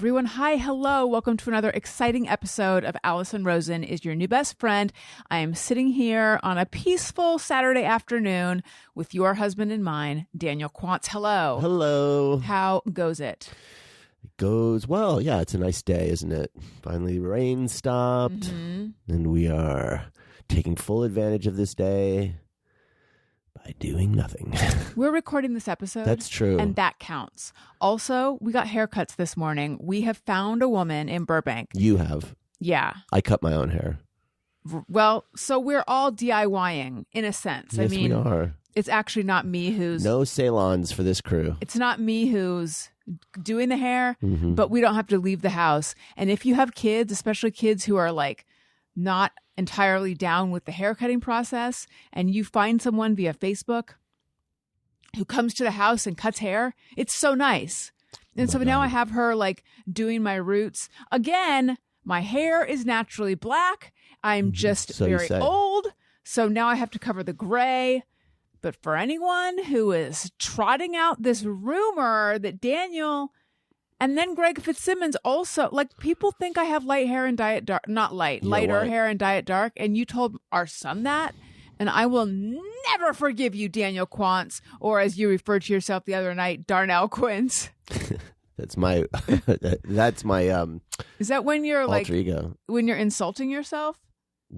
everyone. Hi, hello. Welcome to another exciting episode of Alison Rosen is Your New Best Friend. I am sitting here on a peaceful Saturday afternoon with your husband and mine, Daniel Quintz. Hello. Hello. How goes it? It goes well. Yeah, it's a nice day, isn't it? Finally, the rain stopped, and we are taking full advantage of this day by doing nothing. We're recording this episode. That's true. And that counts. Also, we got haircuts this morning. We have found a woman in Burbank. You have. Yeah. I cut my own hair. Well, so we're all DIYing in a sense. Yes, we are. It's actually not me who's... No salons for this crew. It's not me who's doing the hair, but we don't have to leave the house. And if you have kids, especially kids who are like not entirely down with the haircutting process, and you find someone via Facebook who comes to the house and cuts hair, it's so nice. And so now I have her like doing my roots. Again, my hair is naturally black. I'm just very old. So now I have to cover the gray. But for anyone who is trotting out this rumor that Daniel and then Greg Fitzsimmons also, like, people think I have light hair and dye it dark, not light, lighter hair and dye it dark. And you told our son that. And I will never forgive you, Daniel Quintz, or as you referred to yourself the other night, Darnell Quintz. That's my Is that when you're alter like ego. When you're insulting yourself?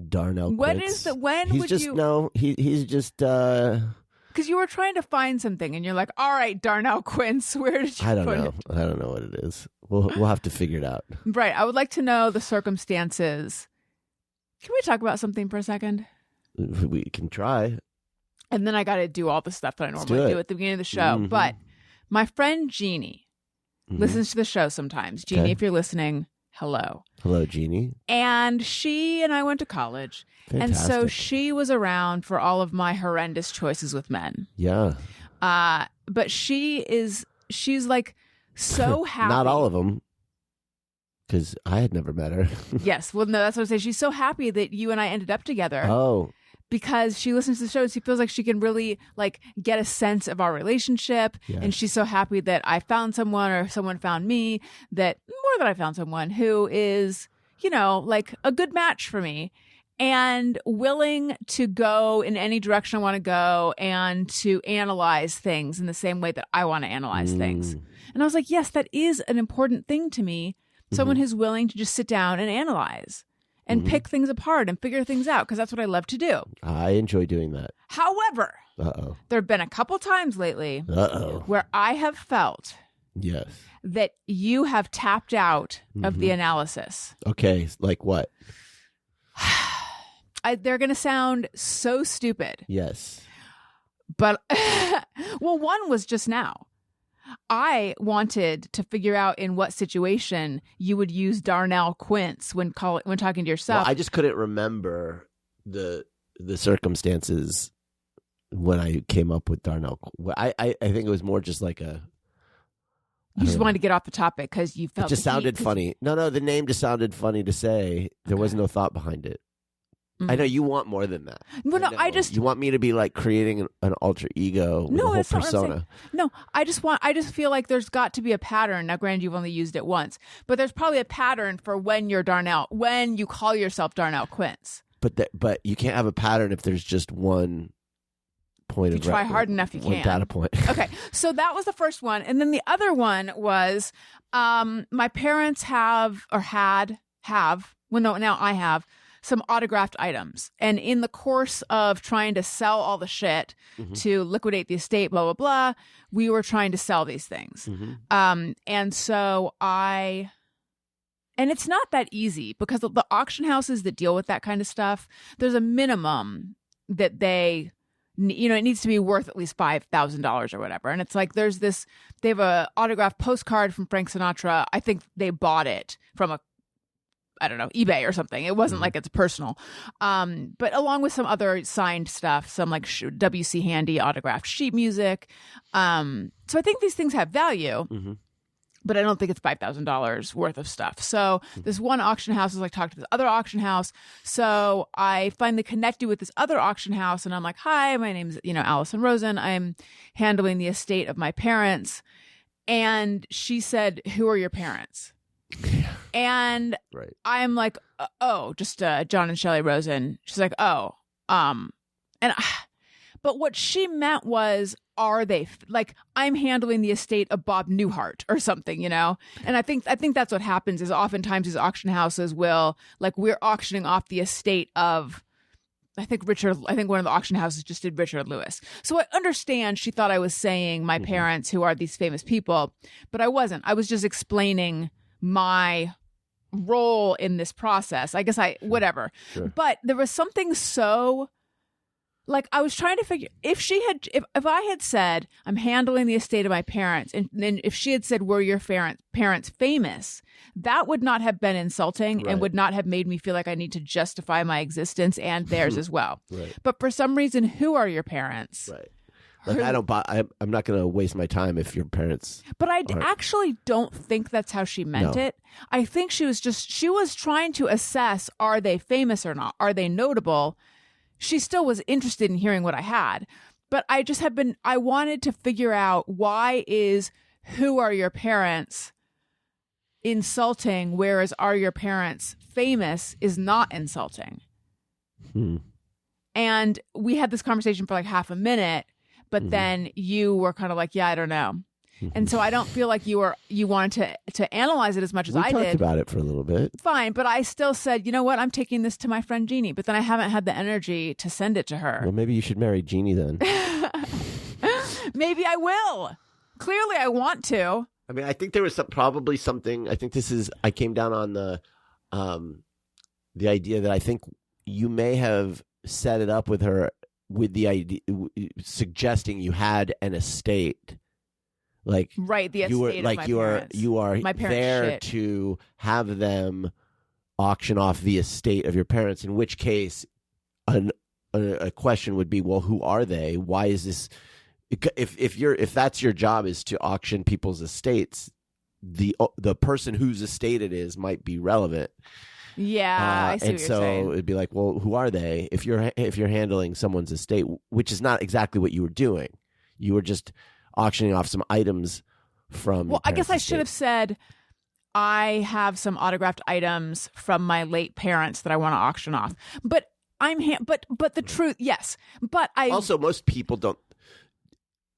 Darnell Quintz. When is the when he's would just, you No, he's just because you were trying to find something and you're like, all right, Darnell Quintz, where did you put it? I don't know what it is. We'll have to figure it out. Right. I would like to know the circumstances. Can we talk about something for a second? We can try. And then I got to do all the stuff that I normally do at the beginning of the show. But my friend Jeannie listens to the show sometimes. Jeannie, if you're listening, hello. Hello, Jeannie. And she and I went to college. Fantastic. And so she was around for all of my horrendous choices with men. Yeah. But she's like so happy. Not all of them. Because I had never met her. Yes. Well, no, that's what I'm saying. She's so happy that you and I ended up together. Oh. Because she listens to the show and she feels like she can really like get a sense of our relationship. Yes. And she's so happy that I found someone or someone found me, that more than I found someone who is, you know, like a good match for me and willing to go in any direction I want to go and to analyze things in the same way that I want to analyze things. And I was like, yes, that is an important thing to me. Someone who's willing to just sit down and analyze and pick things apart and figure things out, because that's what I love to do. I enjoy doing that. However, there have been a couple times lately where I have felt that you have tapped out of the analysis. Okay, like what? They're going to sound so stupid. Yes. But, well, one was just now. I wanted to figure out in what situation you would use Darnell Quintz when talking to yourself. Well, I just couldn't remember the circumstances when I came up with Darnell. I think it was more just like a... You just wanted to get off the topic because you felt... It just sounded funny. No, the name just sounded funny to say. There was no thought behind it. I know you want more than that. Well, no, you want me to be like creating an alter ego with a whole persona. No, I just feel like there's got to be a pattern. Now, granted, you've only used it once, but there's probably a pattern for when you call yourself Darnell Quintz. But you can't have a pattern if there's just one point. If you try hard enough, you can. One data point. Okay, so that was the first one, and then the other one was my parents have. Well, no, now I have some autographed items. And in the course of trying to sell all the shit to liquidate the estate, blah, blah, blah, we were trying to sell these things. And so and it's not that easy because the auction houses that deal with that kind of stuff, there's a minimum that they, you know, it needs to be worth at least $5,000 or whatever. And it's like, they have a autographed postcard from Frank Sinatra. I think they bought it from I don't know, eBay or something. It wasn't like it's personal. But along with some other signed stuff, some like W.C. Handy autographed sheet music. So I think these things have value, but I don't think it's $5,000 worth of stuff. So this one auction house is like, talk to this other auction house. So I finally connected with this other auction house and I'm like, hi, my name's, Alison Rosen. I'm handling the estate of my parents. And she said, who are your parents? And Right. I'm like, just John and Shelley Rosen. She's like, but what she meant was, are they like, I'm handling the estate of Bob Newhart or something, you know? And I think that's what happens is oftentimes these auction houses will, like, we're auctioning off the estate of, I think one of the auction houses just did Richard Lewis. So I understand she thought I was saying my parents, who are these famous people, but I wasn't. I was just explaining my role in this process. I guess whatever. Sure. But there was something so, like, I was trying to figure if I had said I'm handling the estate of my parents, and then if she had said, were your parents famous, that would not have been insulting and would not have made me feel like I need to justify my existence and theirs as well. Right. But for some reason, who are your parents? Right. Like, I'm not going to waste my time if your parents. But I actually don't think that's how she meant it. I think she was trying to assess, are they famous or not? Are they notable? She still was interested in hearing what I had. But I wanted to figure out, why is who are your parents insulting, whereas are your parents famous is not insulting. And we had this conversation for like half a minute, but then you were kind of like, yeah, I don't know. And so I don't feel like you wanted to analyze it as much as I did. We talked about it for a little bit. Fine, but I still said, you know what, I'm taking this to my friend Jeannie, but then I haven't had the energy to send it to her. Well, maybe you should marry Jeannie then. Maybe I will. Clearly I want to. I mean, I think there was probably something. I think I came down on the idea that I think you may have set it up with her with the idea, suggesting you had an estate. Like, right, the estate you were of like my you parents. are my there shit. to have them auction off the estate of your parents. In which case, a question would be, well, who are they? Why is this? If that's your job, is to auction people's estates, the person whose estate it is might be relevant. Yeah, I see and what you're so saying. it'd be like, well, who are they? If you're handling someone's estate, which is not exactly what you were doing, you were just auctioning off some items from. Well, I guess I should have said, I have some autographed items from my late parents that I want to auction off. But but the truth, yes. But also, most people don't.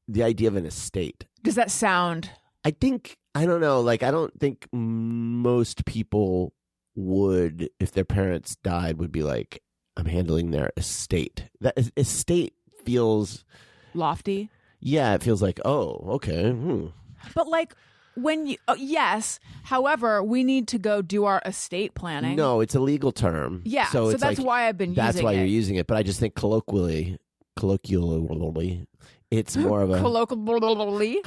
The idea of an estate. Does that sound? I don't know. Like, I don't think most people would, if their parents died, would be like, I'm handling their estate. That estate feels lofty. Yeah, it feels like, oh, okay. But like, when you yes, however, we need to go do our estate planning. No, it's a legal term. Yeah, so it's that's like, why I've been using it. That's why you're using it. But I just think colloquially, it's more of a colloquially.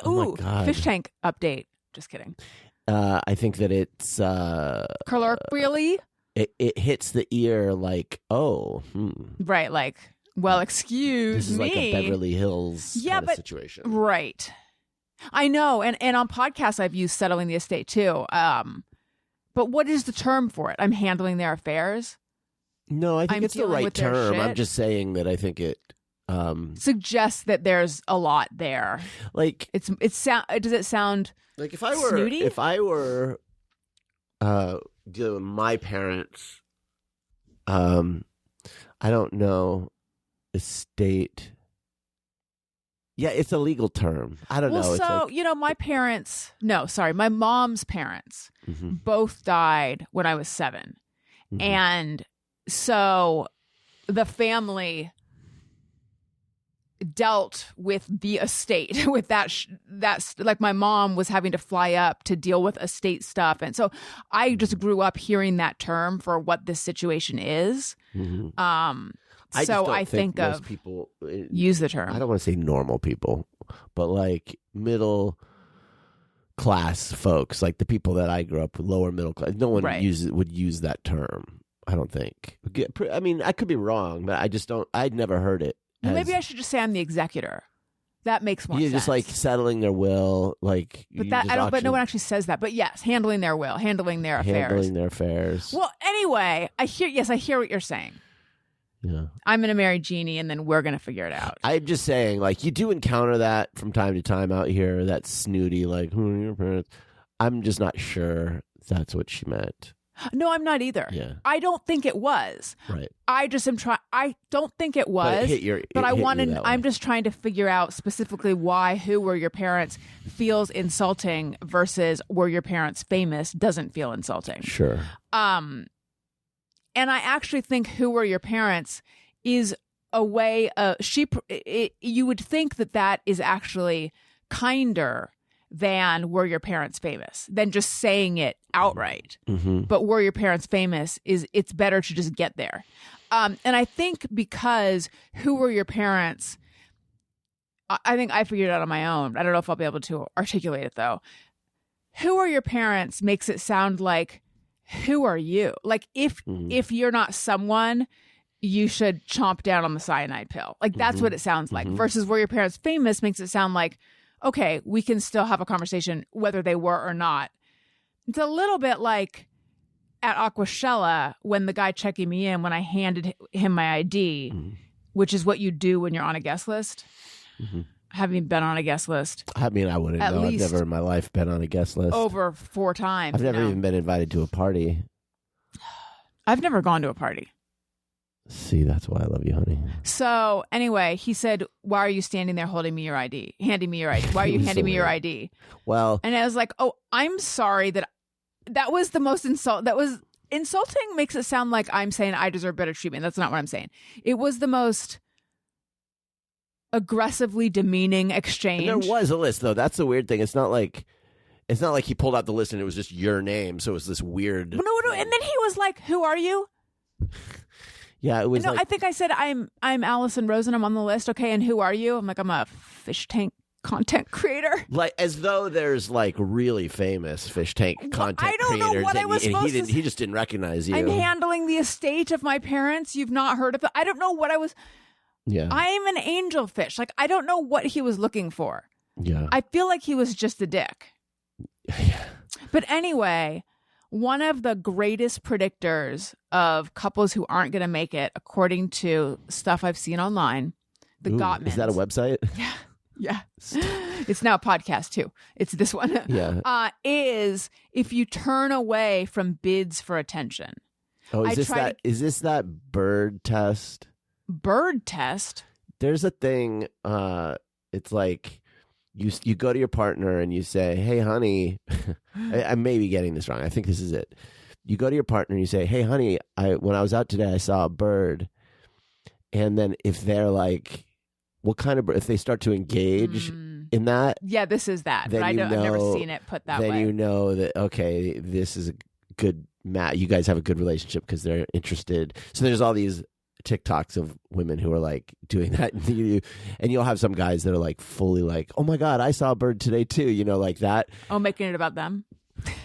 Oh Ooh, my God. fish tank update. Just kidding. I think that it's colloquially. It hits the ear like, oh, right, like, well, excuse this is me. like a Beverly Hills kind of situation. Right. I know, and on podcasts I've used settling the estate too. But what is the term for it? I'm handling their affairs. No, I think I'm it's the dealing right with their term. shit. I'm just saying that I think it suggests that there's a lot there. Like, does it sound like if I were dealing with my parents, I don't know, estate. Yeah, it's a legal term. I don't know. So, it's like, my mom's parents both died when I was 7. Mhm. And so the family dealt with the estate with that's like, my mom was having to fly up to deal with estate stuff. And so I just grew up hearing that term for what this situation is. Mhm. I think most of people use the term. I don't want to say normal people, but like middle class folks, like the people that I grew up with, lower middle class. No one would use that term. I don't think. I mean, I could be wrong, but I just don't. I'd never heard it. Well, maybe I should just say I'm the executor. That makes more sense. You're just like settling their will, like. But no one actually says that. But yes, handling their will, handling their affairs. Handling their affairs. Well, anyway, I hear what you're saying. Yeah. I'm going to marry Jeannie and then we're going to figure it out. I'm just saying, like, you do encounter that from time to time out here, that snooty, like, who are your parents? I'm just not sure that's what she meant. No, I'm not either. Yeah. I don't think it was. Right. I just am trying. I don't think it was. I'm just trying to figure out specifically why "who were your parents" feels insulting versus "were your parents famous" doesn't feel insulting. Sure. And I actually think "who were your parents" is a way you would think that is actually kinder than "were your parents famous" than just saying it outright. Mm-hmm. But "were your parents famous" it's better to just get there. And I think because "who were your parents," I think I figured it out on my own. I don't know if I'll be able to articulate it though. "Who are your parents" makes it sound like, who are you? Like if you're not someone, you should chomp down on the cyanide pill. Like that's what it sounds like. Versus "were your parents famous" makes it sound like, okay, we can still have a conversation whether they were or not. It's a little bit like at Aquashella when the guy checking me in, when I handed him my ID, which is what you do when you're on a guest list. Having been on a guest list. I mean, I wouldn't know. I've never in my life been on a guest list. Over 4 times. I've never even been invited to a party. I've never gone to a party. See, that's why I love you, honey. So anyway, he said, "Why are you standing there holding me your ID? Handing me your ID? Why are you handing me your ID?" Well, and I was like, "Oh, I'm sorry that was the most insult. That was insulting. Makes it sound like I'm saying I deserve better treatment. That's not what I'm saying. It was the most aggressively demeaning exchange." And there was a list, though. That's the weird thing. It's not like he pulled out the list and it was just your name. So it was this weird. No. And then he was like, "Who are you?" Yeah, it was. No, I think I said, I'm Alison Rosen. I'm on the list. Okay, and who are you? I'm like, I'm a fish tank content creator. Like as though there's like really famous fish tank content creators. I don't know what I was supposed to. He just didn't recognize you. I'm handling the estate of my parents. You've not heard of it. I don't know what I was. Yeah. I'm an angelfish. Like I don't know what he was looking for. Yeah. I feel like he was just a dick. Yeah. But anyway, one of the greatest predictors of couples who aren't going to make it, according to stuff I've seen online, the Gottmans. Is that a website? Yeah. It's now a podcast too. It's this one. Yeah. Is if you turn away from bids for attention. Oh, is this that bird test? Bird test? There's a thing. It's like you go to your partner and you say, "Hey, honey," I may be getting this wrong. I think this is it. You go to your partner and you say, "Hey, honey, when I was out today, I saw a bird." And then if they're like, what kind of bird? If they start to engage in that. Yeah, this is that. But I've never seen it put that way. Then you know that, okay, this is a good match. You guys have a good relationship because they're interested. So there's all these TikToks of women who are like doing that. And you'll have some guys that are like fully like, "Oh my God, I saw a bird today too." You know, like that. Oh, making it about them?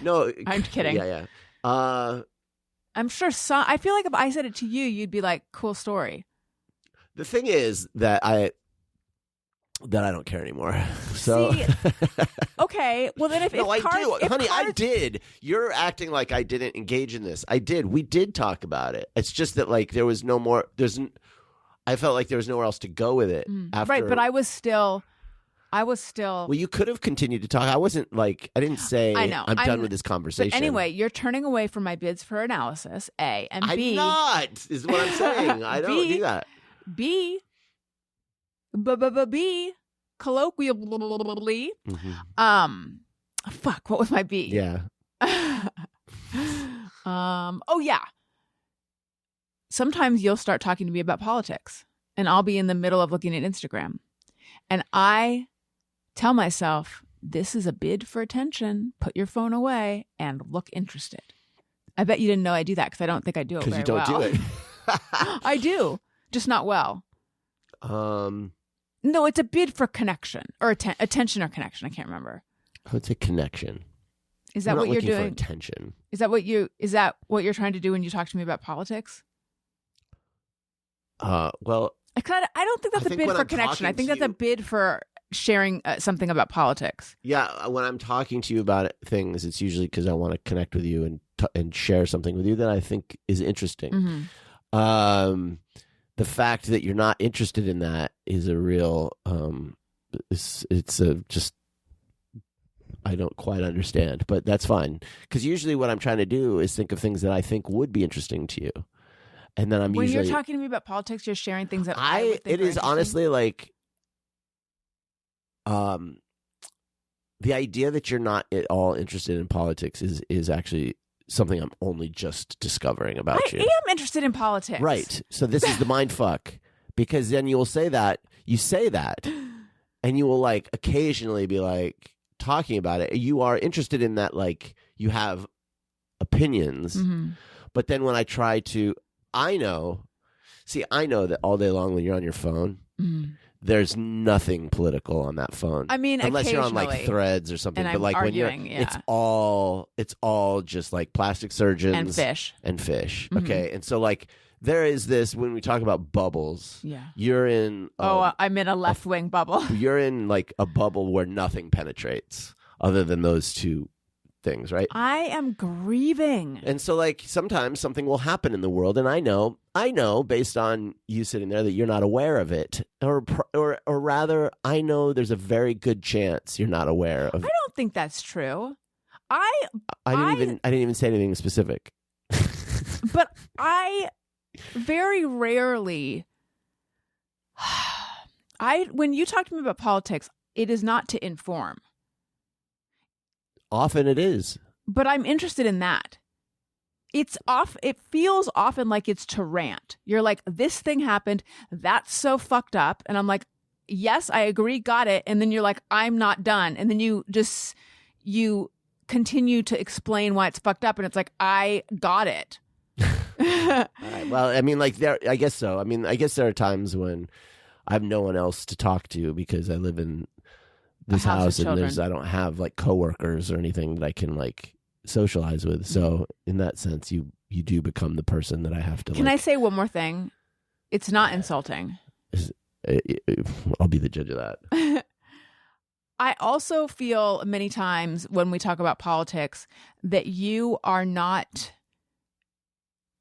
No. I'm kidding. Yeah. I'm sure I feel like if I said it to you, you'd be like, "Cool story." The thing is that I don't care anymore. So see, okay, well then I did. You're acting like I didn't engage in this. I did. We did talk about it. It's just that like there was no more. I felt like there was nowhere else to go with it. After, right, but I was still. Well, you could have continued to talk. I wasn't like I didn't say I'm done with this conversation. But anyway, you're turning away from my bids for analysis. A and B. I'm not. Is what I'm saying. I don't do that. B. Colloquially. Fuck. What was my B? Yeah. Oh yeah. Sometimes you'll start talking to me about politics, and I'll be in the middle of looking at Instagram, and I tell myself, "This is a bid for attention. Put your phone away and look interested." I bet you didn't know I do that because I don't think I do it very well. Because you don't do it. I do, just not well. No, it's a bid for connection or attention or connection. I can't remember. I would say connection. Is that what you're doing? For attention. Is that what you're trying to do when you talk to me about politics? Well, I don't think that's a bid for connection. I think that's a bid for sharing something about politics. Yeah, when I'm talking to you about things, it's usually because I want to connect with you and share something with you that I think is interesting. the fact that you're not interested in that is a real, it's a just, I don't quite understand, but that's fine. Because usually what I'm trying to do is think of things that I think would be interesting to you. And then when you're talking to me about politics, you're sharing things that I would think it is honestly like, the idea that you're not at all interested in politics is actually something I'm only just discovering about you. I am interested in politics. Right. So this is the mind fuck, because then you will say that, and you will like occasionally be like talking about it. You are interested in that, like you have opinions, but then when I try to, I know that all day long when you're on your phone, there's nothing political on that phone. I mean, unless you're on like Threads or something. But like arguing, when you're, it's all just like plastic surgeons and fish. Okay, and so like there is this when we talk about bubbles. Yeah, you're in. I'm in a left wing bubble. You're in like a bubble where nothing penetrates other than those two things, right? I am grieving. And so like sometimes something will happen in the world, and I know based on you sitting there that you're not aware of it, or rather I know there's a very good chance you're not aware of it. I don't think that's true. I didn't even say anything specific. But I very rarely when you talk to me about politics, it is not to inform. Often it is. But I'm interested in that. It feels often like it's to rant. You're like, this thing happened. That's so fucked up. And I'm like, yes, I agree. Got it. And then you're like, I'm not done. And then you continue to explain why it's fucked up. And it's like, I got it. All right. Well, I mean, like I guess so. I mean, I guess there are times when I have no one else to talk to because I live in this house and I don't have like coworkers or anything that I can like socialize with. So in that sense, you do become the person that I have to. Can I say one more thing? It's not insulting. I'll be the judge of that. I also feel many times when we talk about politics that you are not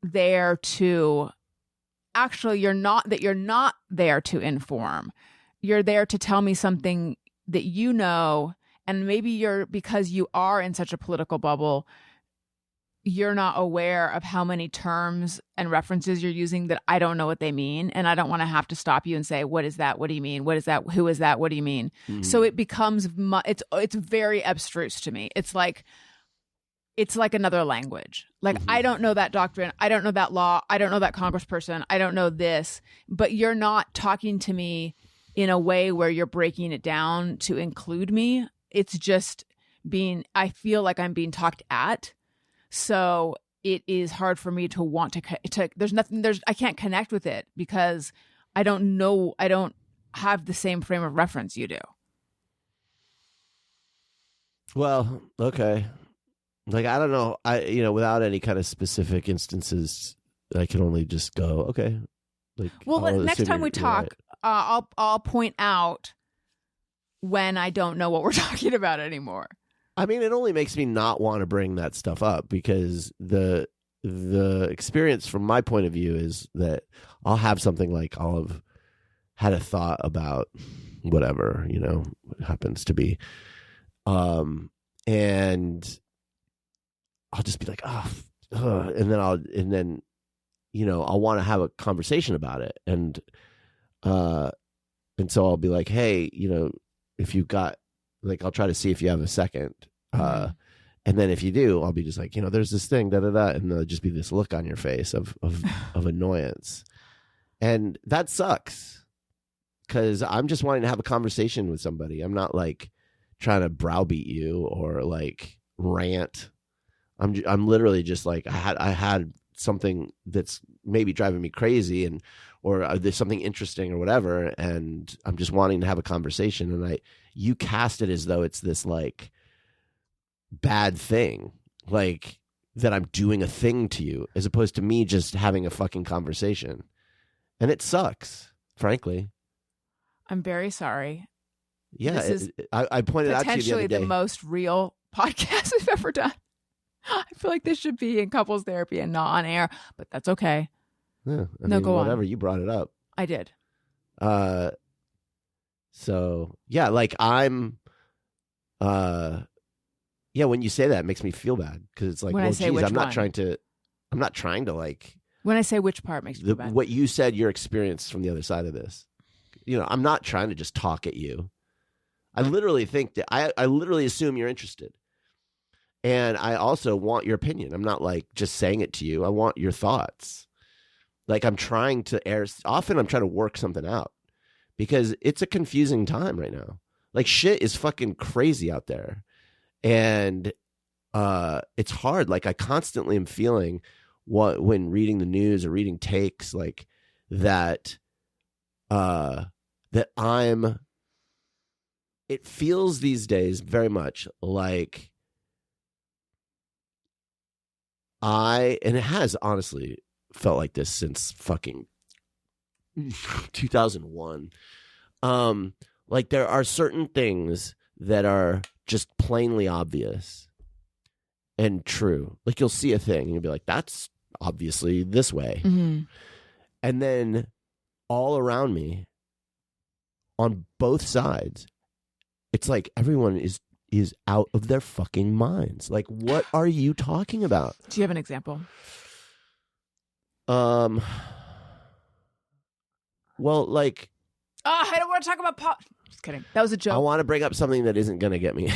there to. Actually, you're not there to inform. You're there to tell me something that you know, and maybe because you are in such a political bubble, you're not aware of how many terms and references you're using that I don't know what they mean, and I don't want to have to stop you and say, what is that? What do you mean? What is that? Who is that? What do you mean? Mm-hmm. So it becomes it's very abstruse to me. It's like another language. Like, I don't know that doctrine. I don't know that law. I don't know that congressperson. I don't know this. But you're not talking to me in a way where you're breaking it down to include me. It's just I feel like I'm being talked at. So it is hard for me to want to I can't connect with it because I don't have the same frame of reference you do. Well, okay. Like, I don't know. Without any kind of specific instances, I can only just go, okay. Like, well, next time we talk, right. I'll point out when I don't know what we're talking about anymore. I mean, it only makes me not want to bring that stuff up because the experience from my point of view is that I'll have something like I'll have had a thought about whatever, it happens to be. And I'll just be like, and then I'll want to have a conversation about it. And so I'll be like, hey, if you've got, like, I'll try to see if you have a second. And then if you do, I'll be just like, there's this thing, and there'll just be this look on your face of annoyance. And that sucks because I'm just wanting to have a conversation with somebody. I'm not like trying to browbeat you or like rant. I'm literally just like, I had something that's maybe driving me crazy or there's something interesting or whatever. And I'm just wanting to have a conversation. And you cast it as though it's this like bad thing, like that I'm doing a thing to you, as opposed to me just having a fucking conversation. And it sucks, frankly. I'm very sorry. Yeah, I pointed out to you the other day. Potentially the most real podcast we've ever done. I feel like this should be in couples therapy and not on air, but that's okay. Yeah, Go whatever. on. You brought it up. I did. So yeah, like I'm. Yeah, when you say that, it makes me feel bad because it's like, When I well, say geez, which I'm not one? trying to like. When I say which part makes you feel bad. What you said, your experience from the other side of this. I'm not trying to just talk at you. I literally think that I literally assume you're interested. And I also want your opinion. I'm not like just saying it to you. I want your thoughts. Like I'm trying to often I'm trying to work something out because it's a confusing time right now. Like shit is fucking crazy out there. And it's hard. Like I constantly am feeling when reading the news or reading takes like that it feels these days very much like and it has honestly felt like this since fucking 2001. Like there are certain things that are just plainly obvious and true. Like you'll see a thing and you'll be like, that's obviously this way. Mm-hmm. And then all around me on both sides, it's like everyone is out of their fucking minds. Like, what are you talking about? Do you have an example? Well, like, I don't want to talk about Just kidding. That was a joke. I want to bring up something that isn't going to get me,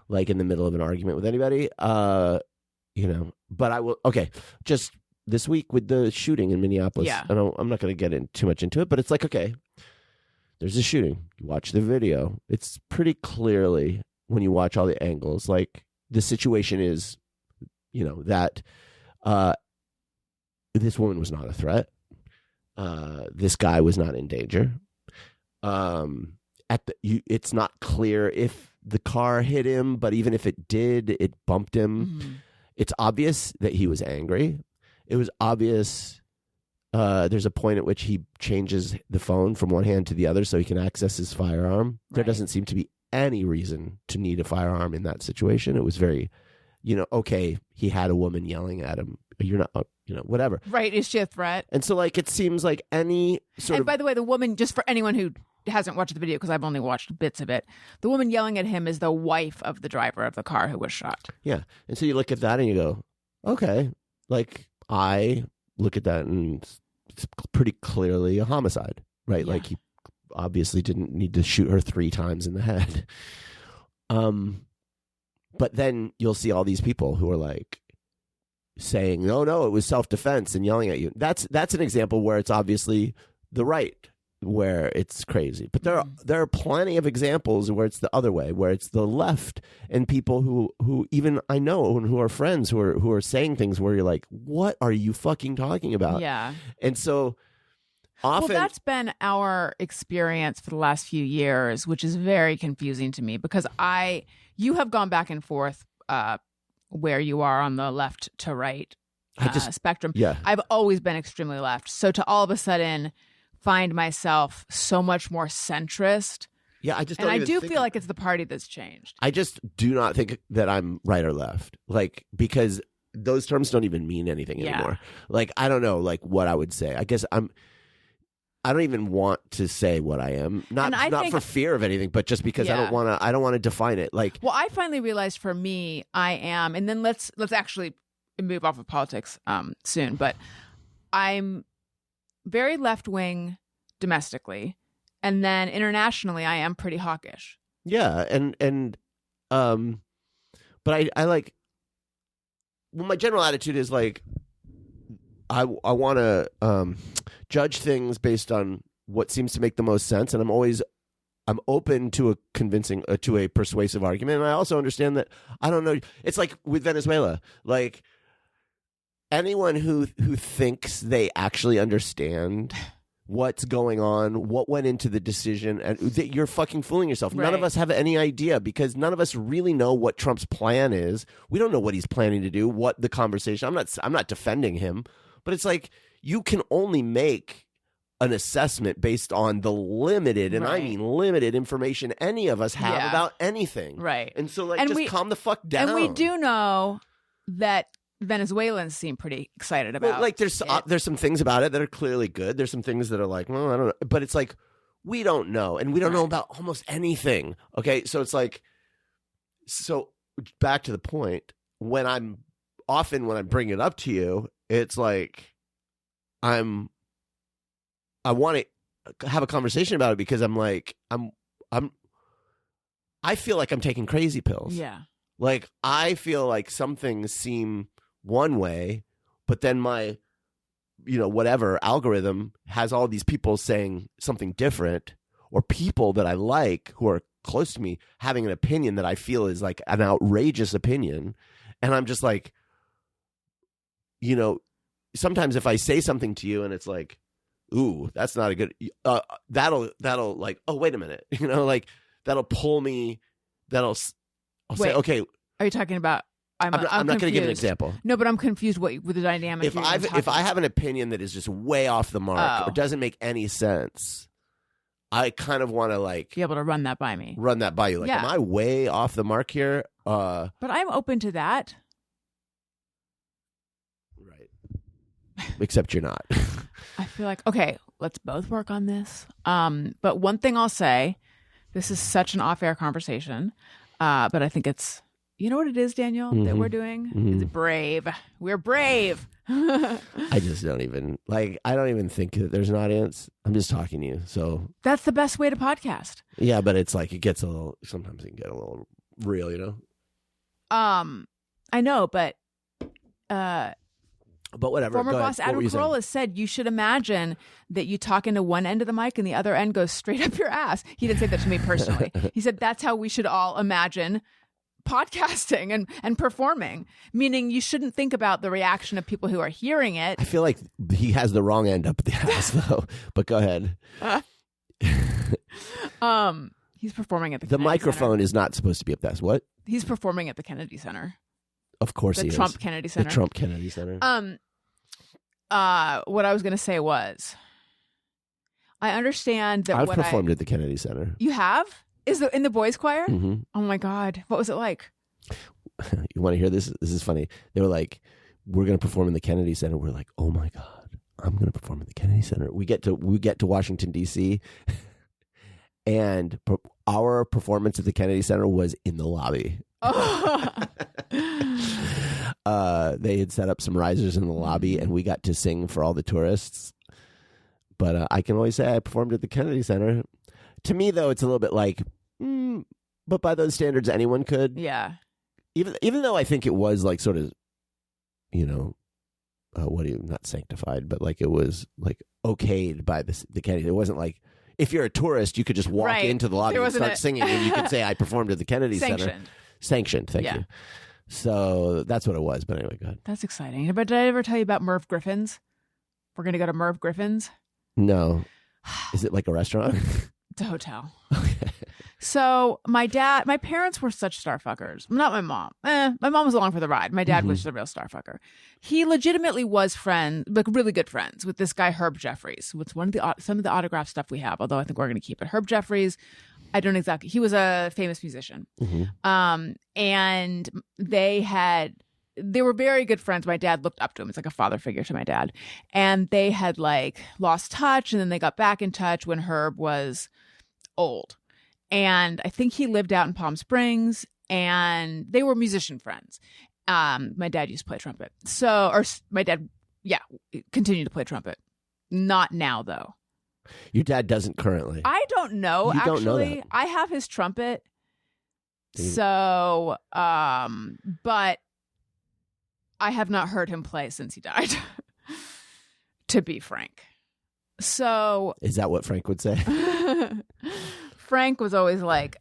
like, in the middle of an argument with anybody. But I will. Okay, just this week with the shooting in Minneapolis. Yeah. I'm not going to get too much into it, but it's like, okay, there's a shooting. You watch the video. It's pretty clearly, when you watch all the angles, like the situation is, that this woman was not a threat. This guy was not in danger. It's not clear if the car hit him, but even if it did, it bumped him. Mm-hmm. It's obvious that he was angry. It was obvious. There's a point at which he changes the phone from one hand to the other so he can access his firearm. Right. There doesn't seem to be any reason to need a firearm in that situation. It was very, okay, he had a woman yelling at him. You're not, whatever. Right. Is she a threat? And so, like, it seems like any sort of... by the way, the woman, just for anyone who hasn't watched the video, because I've only watched bits of it, the woman yelling at him is the wife of the driver of the car who was shot. Yeah. And so you look at that and you go, okay, like, I look at that and it's pretty clearly a homicide, right? Yeah. Like, he obviously didn't need to shoot her 3 times in the head. But then you'll see all these people who are like saying, no, it was self-defense and yelling at you. That's an example where it's obviously the right, where it's crazy. But there are plenty of examples where it's the other way, where it's the left and people who even I know and who are friends who are saying things where you're like, what are you fucking talking about? Yeah. And so often... Well, that's been our experience for the last few years, which is very confusing to me because you have gone back and forth where you are on the left to right spectrum. Yeah. I've always been extremely left. So to all of a sudden find myself so much more centrist. Yeah, I just don't and I do think feel like it's the party that's changed. I just do not think that I'm right or left, like, because those terms don't even mean anything anymore. Like, I don't know, like, what I would say. I guess I don't even want to say what I am, not for fear of anything, but just because I don't want to define it. Like, well, I finally realized for me, I am, and then let's actually move off of politics soon, but I'm very left-wing domestically, and then internationally I am pretty hawkish. Yeah, and but I like, well, my general attitude is like, I want to judge things based on what seems to make the most sense, and I'm open to a convincing to a persuasive argument. And I also understand that I don't know. It's like with Venezuela, like anyone who thinks they actually understand what's going on, what went into the decision, and you're fucking fooling yourself. Right. None of us have any idea because none of us really know what Trump's plan is. We don't know what he's planning to do, what the conversation. I'm not defending him. But it's like you can only make an assessment based on the limited, and I mean limited, information any of us have about anything. Right. And so, like, just calm the fuck down. And we do know that Venezuelans seem pretty excited about. Well, like there's some things about it that are clearly good. There's some things that are like, well, I don't know. But it's like, we don't know. And we don't know about almost anything. Okay. So it's like, so back to the point, when I bring it up to you, it's like, I want to have a conversation about it because I'm like, I feel like I'm taking crazy pills. Yeah. Like, I feel like some things seem one way, but then my, whatever algorithm has all these people saying something different, or people that I like who are close to me having an opinion that I feel is like an outrageous opinion. And I'm just like, sometimes if I say something to you and it's like, ooh, that's not a good, that'll like, oh, wait a minute, like that'll pull me, I'll say, okay. Are you talking about, I'm not going to give an example. No, but I'm confused with the dynamic. If I have an opinion that is just way off the mark or doesn't make any sense, I kind of want to like be able to run that by me. Run that by you. Like, am I way off the mark here? But I'm open to that. Right. Except you're not. I feel like, okay, let's both work on this. But one thing I'll say, this is such an off-air conversation, but I think it's, you know what it is, Daniel, that we're doing? It's brave. We're brave. I just don't even, I don't even think that there's an audience. I'm just talking to you. So that's the best way to podcast. Yeah, but it's like, sometimes it can get a little real, I know, but whatever. Former boss Adam Carolla said you should imagine that you talk into one end of the mic and the other end goes straight up your ass. He didn't say that to me personally. He said that's how we should all imagine podcasting and performing, meaning you shouldn't think about the reaction of people who are hearing it. I feel like he has the wrong end up the ass though, but go ahead. He's performing at the Kennedy microphone Center. Is not supposed to be up the ass. What? He's performing at the Kennedy Center. Of course he is. The Trump Kennedy Center. The Trump Kennedy Center. What I was going to say was, I understand that I've performed at the Kennedy Center. You have? In the boys' choir? Mm-hmm. Oh my God. What was it like? You want to hear this? This is funny. They were like, we're going to perform in the Kennedy Center. We're like, oh my God, I'm going to perform at the Kennedy Center. We get to Washington, D.C., and our performance at the Kennedy Center was in the lobby. Oh. They had set up some risers in the lobby, and we got to sing for all the tourists. But I can always say I performed at the Kennedy Center. To me, though, it's a little bit like, but by those standards, anyone could. Yeah. Even though I think it was like sort of, not sanctified, but like it was like okayed by the Kennedy. It wasn't like, if you're a tourist, you could just walk into the lobby and start singing, and you could say, I performed at the Kennedy Center. Sanctioned, thank you. So that's what it was. But anyway, go ahead. That's exciting. But did I ever tell you about Merv Griffin's? We're going to go to Merv Griffin's. No. Is it like a restaurant? It's a hotel. Okay. So my parents were such starfuckers. Not my mom. My mom was along for the ride. My dad was the real starfucker. He legitimately was really good friends with this guy, Herb Jeffries, with some of the autograph stuff we have, although I think we're going to keep it. Herb Jeffries, he was a famous musician. Mm-hmm. And they were very good friends. My dad looked up to him. It's like a father figure to my dad. And they had like lost touch, and then they got back in touch when Herb was old. And I think he lived out in Palm Springs, and they were musician friends. My dad used to play trumpet. My dad, continued to play trumpet. Not now, though. Your dad doesn't currently. I don't know, you actually. Don't know that. I have his trumpet. So, but I have not heard him play since he died, to be frank. So. Is that what Frank would say? Frank was always like,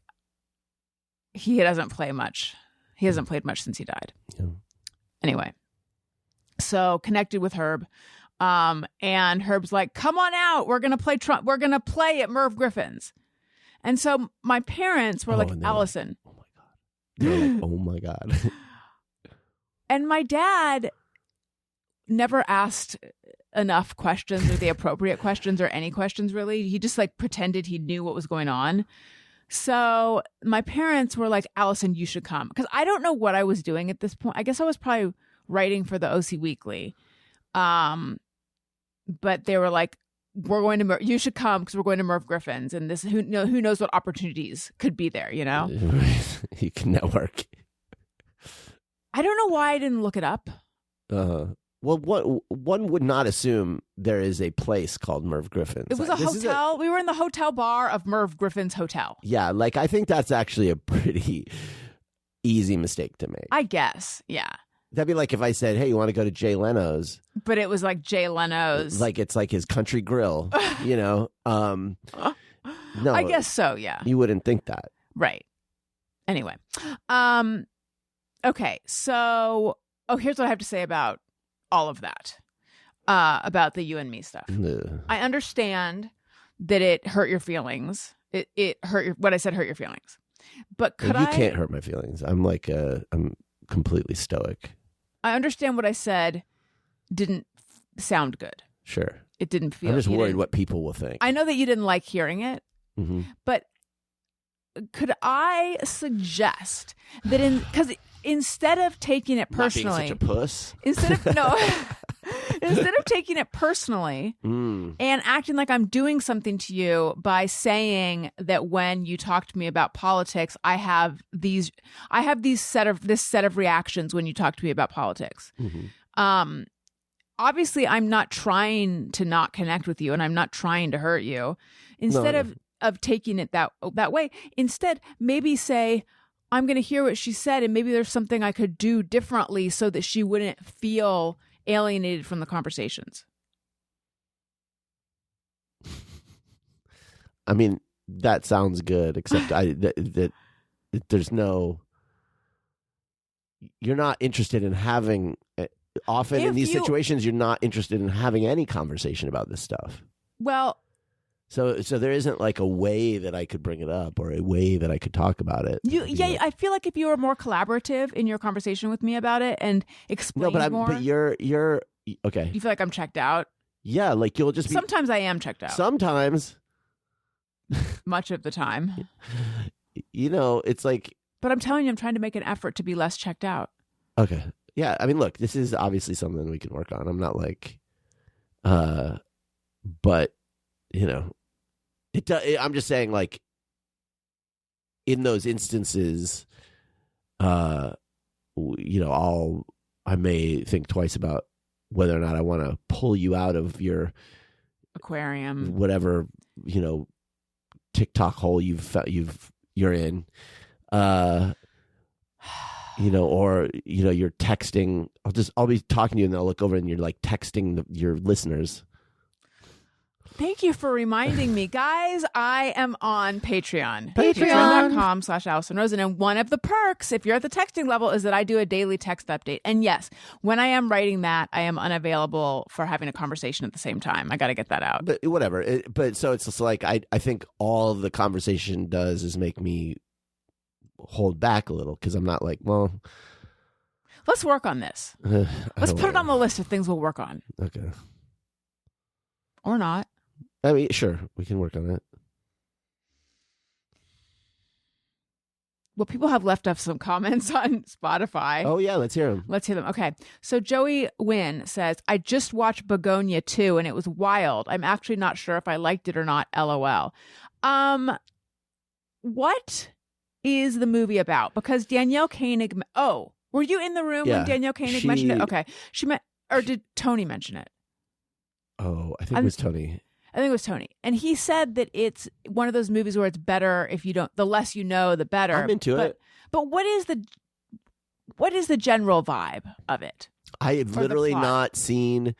he doesn't play much. He hasn't played much since he died. Yeah. Anyway, so connected with Herb. And Herb's like, come on out. We're going to play We're going to play at Merv Griffin's. And so my parents were like, Alison. Oh my God. They're like, oh my God. And my dad never asked enough questions, or the appropriate questions, or any questions really. He just like pretended he knew what was going on. So my parents were like, Alison, you should come. Because I don't know what I was doing at this point. I guess I was probably writing for the OC Weekly. But they were like, we're going to, you should come because we're going to Merv Griffin's, and this, who knows what opportunities could be there, you know? You can network. I don't know why I didn't look it up. Well, one would not assume there is a place called Merv Griffin's. It was a hotel. We were in the hotel bar of Merv Griffin's hotel. Yeah, like I think that's actually a pretty easy mistake to make. I guess, yeah. That'd be like if I said, hey, you want to go to Jay Leno's? But it was like Jay Leno's. Like it's like his country grill, you know? No. I guess so, yeah. You wouldn't think that. Right. Anyway. Okay, so here's what I have to say about all of that. About the you and me stuff. Ugh. I understand that it hurt your feelings. It hurt what I said hurt your feelings. But you can't hurt my feelings. I'm like I'm completely stoic. I understand what I said didn't sound good. Sure. It didn't feel. I'm just worried what people will think. I know that you didn't like hearing it, but could I suggest that because instead of taking it personally, not being such a puss. Instead of taking it personally and acting like I'm doing something to you by saying that when you talk to me about politics, I have this set of reactions when you talk to me about politics. Obviously, I'm not trying to not connect with you, and I'm not trying to hurt you. Instead of taking it that way, instead maybe say, I'm going to hear what she said, and maybe there's something I could do differently so that she wouldn't feel alienated from the conversations. I mean, that sounds good, except that there's no. You're not interested in having. Often in these situations, you're not interested in having any conversation about this stuff. Well. So there isn't like a way that I could bring it up or a way that I could talk about it. I feel like if you were more collaborative in your conversation with me about it and explain more. But you're okay. You feel like I'm checked out? Yeah, like you'll just be. Sometimes I am checked out. Sometimes. Much of the time. You know, it's like. But I'm telling you, I'm trying to make an effort to be less checked out. Okay. Yeah, I mean, look, this is obviously something we can work on. I'm not like, but you know. I'm just saying, like, in those instances, I may think twice about whether or not I want to pull you out of your aquarium, whatever, TikTok hole you're in, or you're texting. I'll be talking to you and I'll look over and you're like texting your listeners. Thank you for reminding me. Guys, I am on Patreon. Patreon.com/Alison Rosen. And one of the perks, if you're at the texting level, is that I do a daily text update. And yes, when I am writing that, I am unavailable for having a conversation at the same time. I got to get that out. But whatever. So it's just like, I think all the conversation does is make me hold back a little because I'm not like, well. Let's work on this. Let's put it on the list of things we'll work on. Okay. Or not. I mean, sure, we can work on it. Well, people have left us some comments on Spotify. Oh, yeah, let's hear them. Okay. So Joey Wynn says, I just watched Begonia 2 and it was wild. I'm actually not sure if I liked it or not. LOL. What is the movie about? Because Danielle Koenig... Oh, were you in the room when Danielle Koenig mentioned it? Okay. Or did Tony mention it? Oh, I think it was Tony. I think it was Tony. And he said that it's one of those movies where it's better if you don't, the less you know, the better. I'm into it. But what is the general vibe of it? I have literally not seen.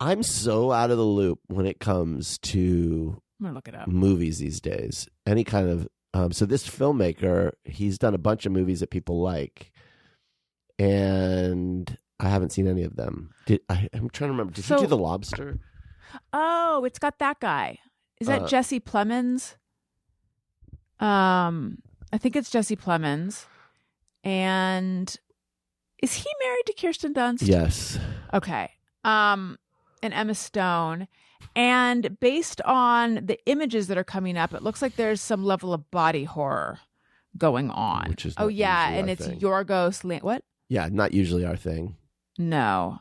I'm so out of the loop when it comes to I'm gonna look it up. Movies these days. Any kind of so this filmmaker, he's done a bunch of movies that people like, and I haven't seen any of them. I'm trying to remember. Did he do The Lobster? Oh, it's got that guy. Is that Jesse Plemons? I think it's Jesse Plemons. And is he married to Kirsten Dunst? Yes. Okay. And Emma Stone. And based on the images that are coming up, it looks like there's some level of body horror going on. Which is and it's thing. Yorgos what? Yeah, not usually our thing. No.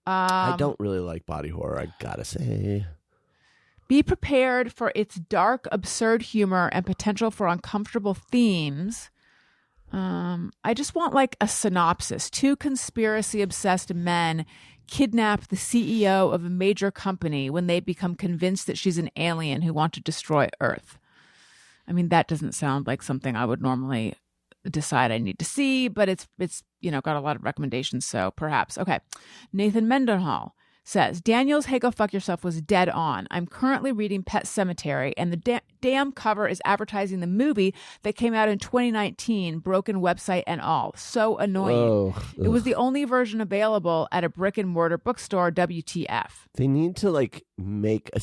I don't really like body horror, I gotta say. Be prepared for its dark, absurd humor and potential for uncomfortable themes. I just want like a synopsis. 2 conspiracy-obsessed men kidnap the CEO of a major company when they become convinced that she's an alien who want to destroy Earth. I mean, that doesn't sound like something I would normally decide I need to see, but it's got a lot of recommendations, so perhaps. Okay. Nathan Mendenhall says, Daniel's Hey Go Fuck Yourself was dead on. I'm currently reading Pet Sematary, and the damn cover is advertising the movie that came out in 2019, broken website and all. So annoying. Oh, it was the only version available at a brick and mortar bookstore, WTF. They need to like make a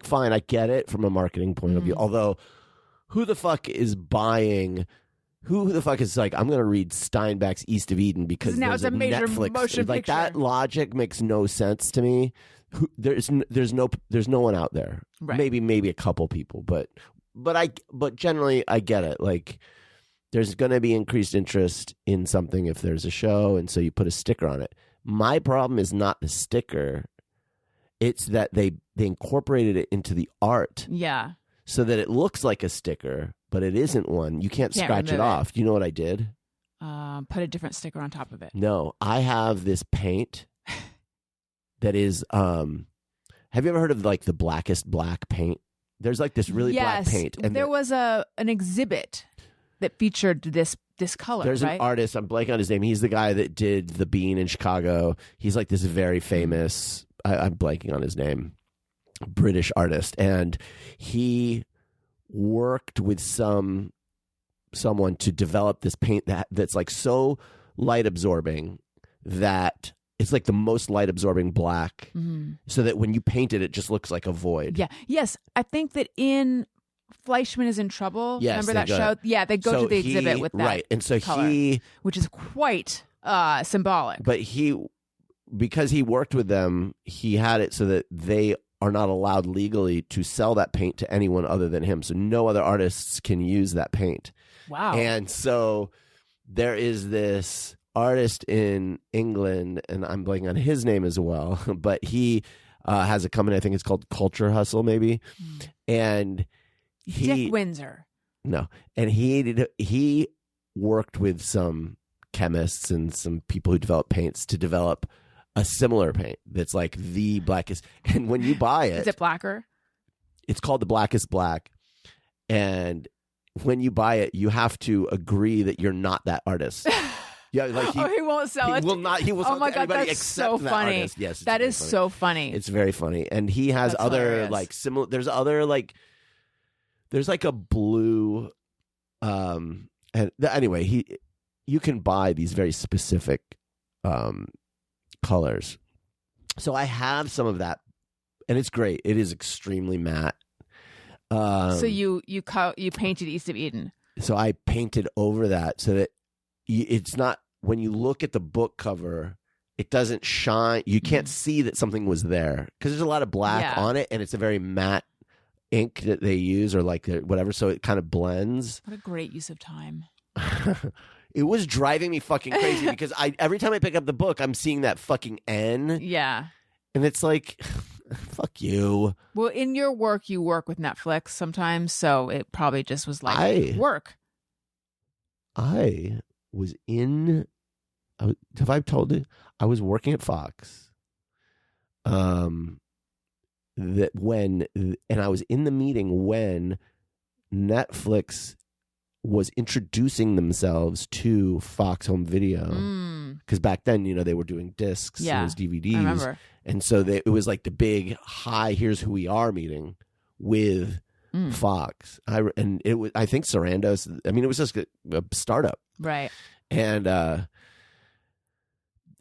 fine, I get it from a marketing point of view, although who the fuck is buying... Who the fuck is like, I'm going to read Steinbeck's East of Eden because now there's it's a major Netflix. motion like picture. That logic makes no sense to me. There's no one out there. Right. Maybe a couple people, but generally I get it. Like there's going to be increased interest in something if there's a show, and so you put a sticker on it. My problem is not the sticker. It's that they incorporated it into the art. Yeah. So that it looks like a sticker, but it isn't one. You can't scratch it off. Do you know what I did? Put a different sticker on top of it. No, I have this paint that is. Have you ever heard of like the blackest black paint? There's like this really black paint, and there was an exhibit that featured this color. There's right? an artist. I'm blanking on his name. He's the guy that did The Bean in Chicago. He's like this very famous. I'm blanking on his name. British artist, and he worked with someone to develop this paint that's like so light absorbing that it's like the most light absorbing black, so that when you paint it, it just looks like a void. Yeah. Yes, I think that in Fleischman is in Trouble. Yes, remember that show? Yeah, they go to the exhibit with that right, and so color, which is quite symbolic. But because he worked with them, he had it so that they are not allowed legally to sell that paint to anyone other than him. So no other artists can use that paint. Wow. And so there is this artist in England, and I'm blanking on his name as well, but he has a company, I think it's called Culture Hustle maybe. And Dick Windsor. No. And he worked with some chemists and some people who develop paints to develop a similar paint that's like the blackest. And when you buy it... Is it blacker? It's called the Blackest Black. And when you buy it, you have to agree that you're not that artist. Yeah, like he won't sell it. He will not. He will sell oh my it to God, anybody that's except so that funny. artist. Yes, that is funny. So funny. It's very funny, and he has that's other hilarious. like similar. There's other like. There's like a blue, anyway, you can buy these very specific, colors. So I have some of that, and it's great. It is extremely matte. So you painted East of Eden. So I painted over that so that it's not, when you look at the book cover, it doesn't shine. You can't see that something was there because there's a lot of black on it, and it's a very matte ink that they use, or like whatever. So it kind of blends. What a great use of time. It was driving me fucking crazy because every time I pick up the book, I'm seeing that fucking N. Yeah. And it's like, fuck you. Well, in your work, you work with Netflix sometimes, so it probably just was like work. I was in, have I told you? I was working at Fox. And I was in the meeting when Netflix was introducing themselves to Fox Home Video, because back then, they were doing discs and it was DVDs. I remember. And so it was like the big hi, here's who we are meeting with Fox. I think Sarandos. I mean, it was just a startup, right? And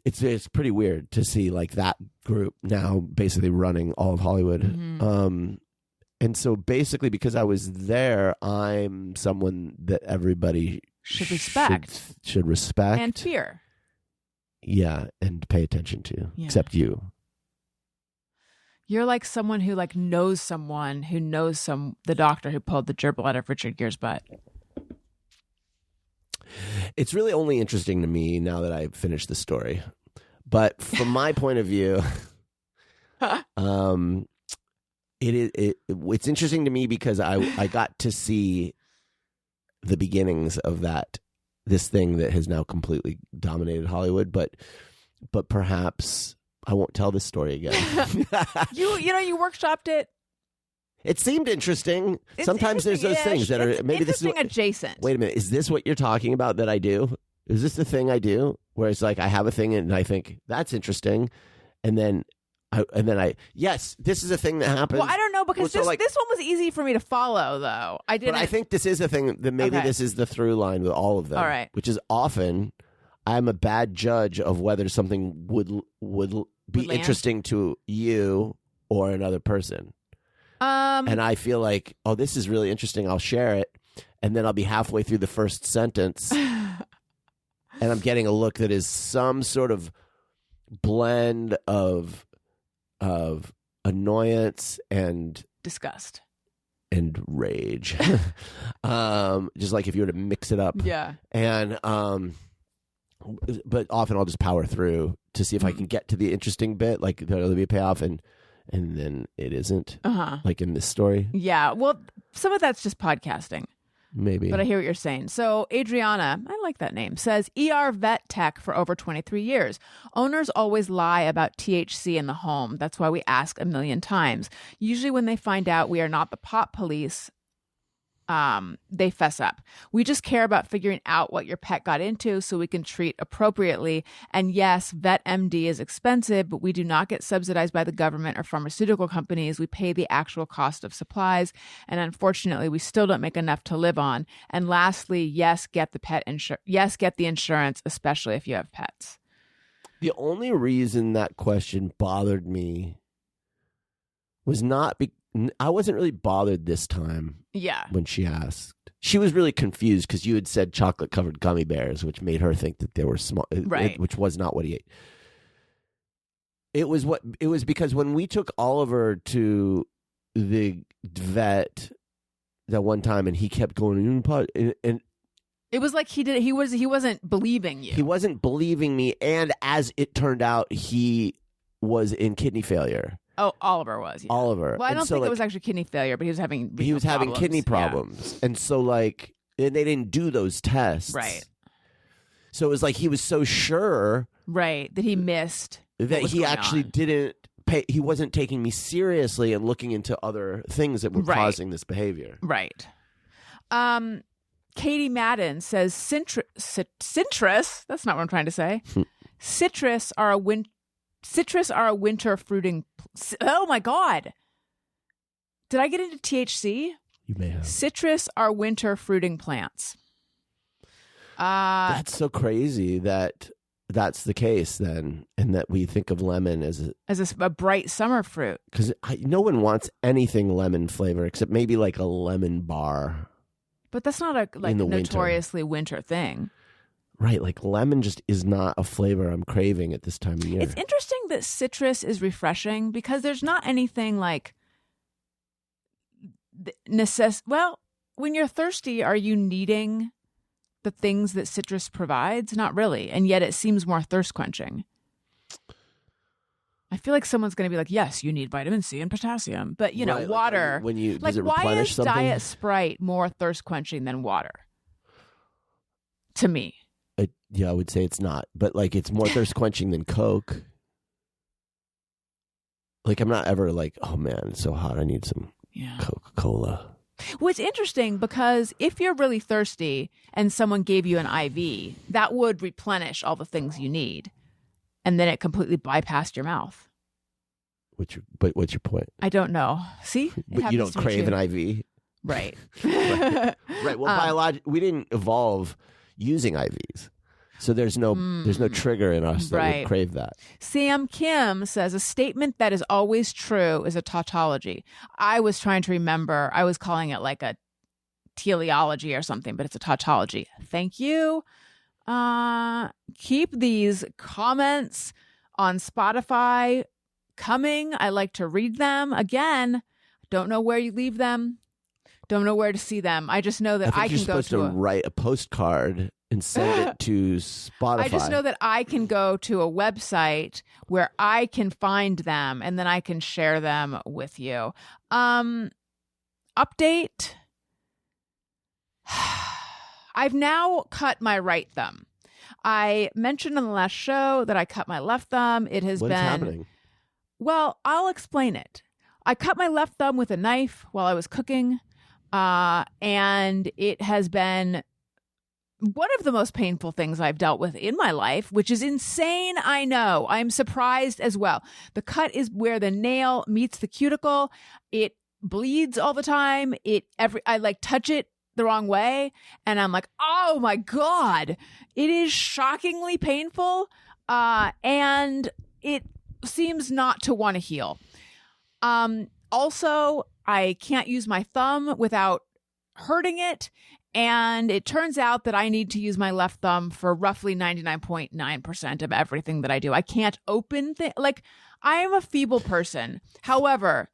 it's pretty weird to see like that group now basically running all of Hollywood. And so basically, because I was there, I'm someone that everybody should respect. Should respect. And fear. Yeah, and pay attention to, except you. You're like someone who like knows someone who knows the doctor who pulled the gerbil out of Richard Gere's butt. It's really only interesting to me now that I've finished the story. But from my point of view, it's interesting to me because I got to see the beginnings of this thing that has now completely dominated Hollywood, but perhaps I won't tell this story again. You workshopped it. It seemed interesting. Sometimes there's those things that are maybe this is adjacent. Wait a minute, is this what you're talking about that I do? Is this the thing I do where it's like I have a thing and I think that's interesting, and then yes, this is a thing that happens. Well, I don't know because this one was easy for me to follow though. I didn't. But I think this is a thing that maybe this is the through line with all of them. All right, which is often I'm a bad judge of whether something would be interesting to you or another person. And I feel like, oh, this is really interesting. I'll share it. And then I'll be halfway through the first sentence. And I'm getting a look that is some sort of blend of annoyance and disgust and rage. Just like if you were to mix it up. Yeah. And, but often I'll just power through to see if I can get to the interesting bit, like there'll be a payoff and then it isn't, like in this story. Yeah, well, some of that's just podcasting. Maybe. But I hear what you're saying. So Adriana, I like that name, says ER vet tech for over 23 years. Owners always lie about THC in the home. That's why we ask a million times. Usually when they find out we are not the pot police, they fess up. We just care about figuring out what your pet got into so we can treat appropriately. And yes, Vet MD is expensive, but we do not get subsidized by the government or pharmaceutical companies. We pay the actual cost of supplies. And unfortunately, we still don't make enough to live on. And lastly, yes, get the insurance, especially if you have pets. The only reason that question bothered me was not I wasn't really bothered this time. Yeah. When she asked. She was really confused because you had said chocolate-covered gummy bears, which made her think that they were small, right. Which was not what he ate. It was because when we took Oliver to the vet that one time and he kept going, and it was like he wasn't believing you. He wasn't believing me, and as it turned out, he was in kidney failure. Oh, Oliver was. Yeah. Oliver. Well, I don't think it was actually kidney failure, but he was having kidney problems. Yeah. And so and they didn't do those tests. Right. So it was like he was so sure. Right. That he missed. That he actually didn't pay. He wasn't taking me seriously and looking into other things that were causing this behavior. Right. Katie Madden says citrus. That's not what I'm trying to say. Citrus are a winter fruiting. Oh my God. Did I get into THC? You may have. Citrus are winter fruiting plants. That's so crazy that that's the case then, and that we think of lemon as a bright summer fruit. Because no one wants anything lemon flavor except maybe like a lemon bar. But that's not a notoriously winter thing. Right, like lemon just is not a flavor I'm craving at this time of year. It's interesting that citrus is refreshing because there's not anything like well, when you're thirsty, are you needing the things that citrus provides? Not really, and yet it seems more thirst quenching. I feel like someone's going to be like, "Yes, you need vitamin C and potassium," but water. When you like, does it why replenish is something? Diet Sprite more thirst quenching than water? To me. Yeah, I would say it's not, but it's more thirst quenching than Coke. I'm not ever like, oh man, it's so hot, I need some Coca-Cola. Well, it's interesting because if you're really thirsty and someone gave you an IV, that would replenish all the things you need, and then it completely bypassed your mouth. But what's your point? I don't know. See, but you don't crave an IV, right? Right. Well, we didn't evolve using IVs. So there's no trigger in us that would crave that. Sam Kim says a statement that is always true is a tautology. I was trying to remember. I was calling it like a teleology or something, but it's a tautology. Thank you. Keep these comments on Spotify coming. I like to read them. Again, don't know where you leave them. Don't know where to see them. I just know that I can go to you're supposed to write a postcard and send it to Spotify. I just know that I can go to a website where I can find them and then I can share them with you. Update. I've now cut my right thumb. I mentioned on the last show that I cut my left thumb. It has What's been happening? Well, I'll explain it. I cut my left thumb with a knife while I was cooking, and it has been one of the most painful things I've dealt with in my life, which is insane. I know. I'm surprised as well. The cut is where the nail meets the cuticle. It bleeds all the time. I like touch it the wrong way, and I'm like, oh my God, it is shockingly painful, and it seems not to want to heal. Also, I can't use my thumb without hurting it, and it turns out that I need to use my left thumb for roughly 99.9% of everything that I do. I can't open things. Like, I am a feeble person. However,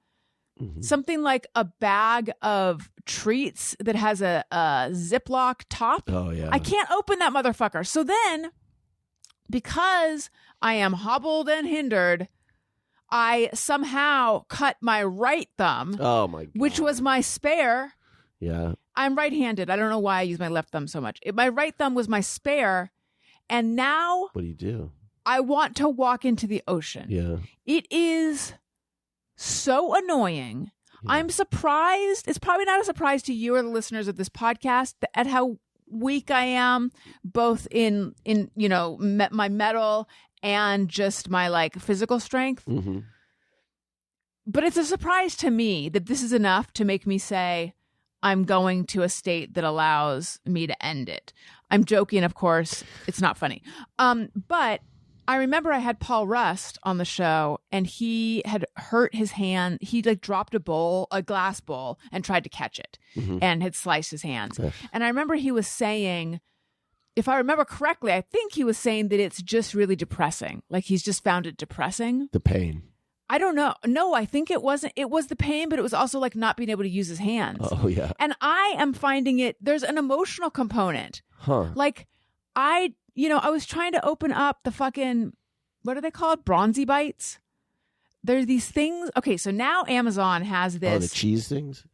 something like a bag of treats that has a Ziploc top. Oh, yeah. I can't open that motherfucker. So then, because I am hobbled and hindered, I somehow cut my right thumb. Oh, my God. Which was my spare. Yeah. I'm right-handed. I don't know why I use my left thumb so much. My right thumb was my spare. And now What do you do? I want to walk into the ocean. Yeah. It is so annoying. Yeah. I'm surprised. It's probably not a surprise to you or the listeners of this podcast at how weak I am, both in my mental and just my like physical strength. Mm-hmm. But it's a surprise to me that this is enough to make me say I'm going to a state that allows me to end it. I'm joking, of course. It's not funny. But I remember I had Paul Rust on the show, and he had hurt his hand. He like dropped a glass bowl, and tried to catch it, and had sliced his hands. Okay. And I remember he was saying, if I remember correctly, I think he was saying that it's just really depressing. Like he's just found it depressing. The pain. I don't know. No, I think it wasn't. It was the pain, but it was also like not being able to use his hands. Oh, yeah. And I am finding there's an emotional component. Huh. Like I was trying to open up the fucking, what are they called? Bronzy bites. There's these things. Okay, so now Amazon has this. Oh, the cheese things?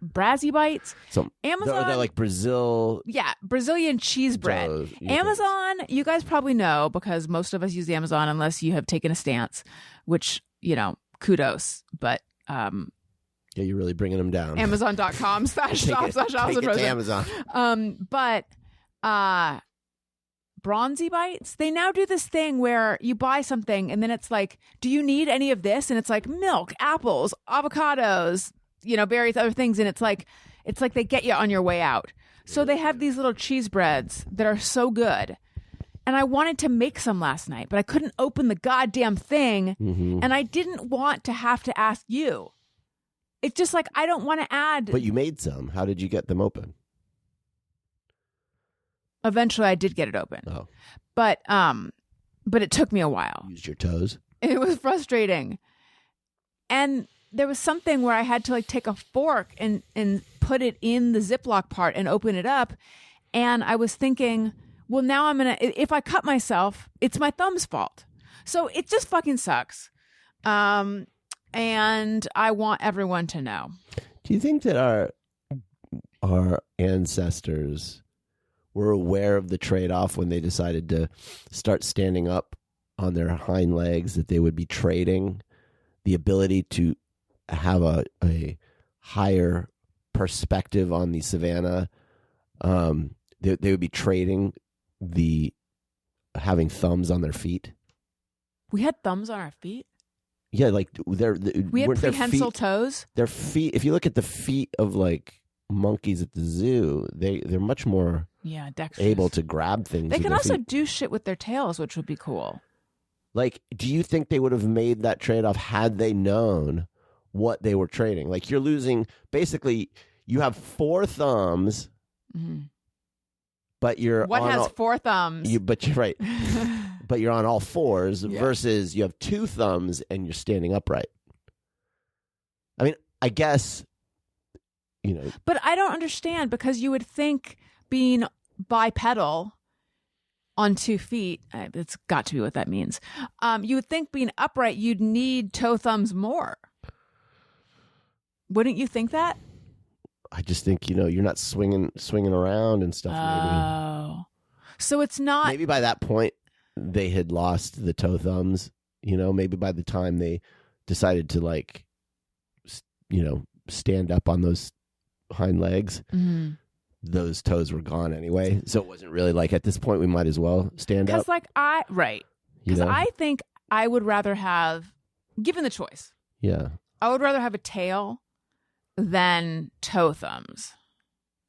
Brazzy bites. Amazon. They're like Brazil. Yeah, Brazilian cheese bread. Amazon, you guys probably know because most of us use the Amazon unless you have taken a stance, which, kudos. But yeah, you're really bringing them down. Amazon.com/shop/Alison Take it to Amazon. But Bronzy bites, they now do this thing where you buy something and then it's like, do you need any of this? And it's like milk, apples, avocados, various other things. And it's like they get you on your way out. So they have these little cheese breads that are so good. And I wanted to make some last night, but I couldn't open the goddamn thing. Mm-hmm. And I didn't want to have to ask you. It's just like, I don't want to add. But you made some. How did you get them open? Eventually I did get it open. Oh. But it took me a while. Used your toes? It was frustrating. And there was something where I had to like take a fork and put it in the Ziploc part and open it up. And I was thinking, well, now if I cut myself, it's my thumb's fault. So it just fucking sucks. And I want everyone to know. Do you think that our ancestors were aware of the trade-off when they decided to start standing up on their hind legs, that they would be trading the ability to have a higher perspective on the savannah? They would be trading the having thumbs on their feet. We had thumbs on our feet? Yeah, like we had prehensile toes? Their feet, if you look at the feet of like monkeys at the zoo, they're much more dexterous, able to grab things. They can also do shit with their tails, which would be cool. Like, do you think they would have made that trade-off had they known what they were trading? Like, you're losing, basically, you have 4 thumbs, but one has 4 thumbs. But you're right. But you're on all 4s versus you have 2 thumbs and you're standing upright. I mean, I guess, But I don't understand, because you would think being bipedal on 2 feet, it's got to be what that means. You would think being upright, you'd need toe thumbs more. Wouldn't you think that? I just think, you're not swinging around and stuff. Oh. So it's not. Maybe by that point, they had lost the toe thumbs. Maybe by the time they decided to stand up on those hind legs, those toes were gone anyway. So it wasn't really at this point, we might as well stand up. Because I think I would rather have, given the choice. Yeah. I would rather have a tail than toe thumbs.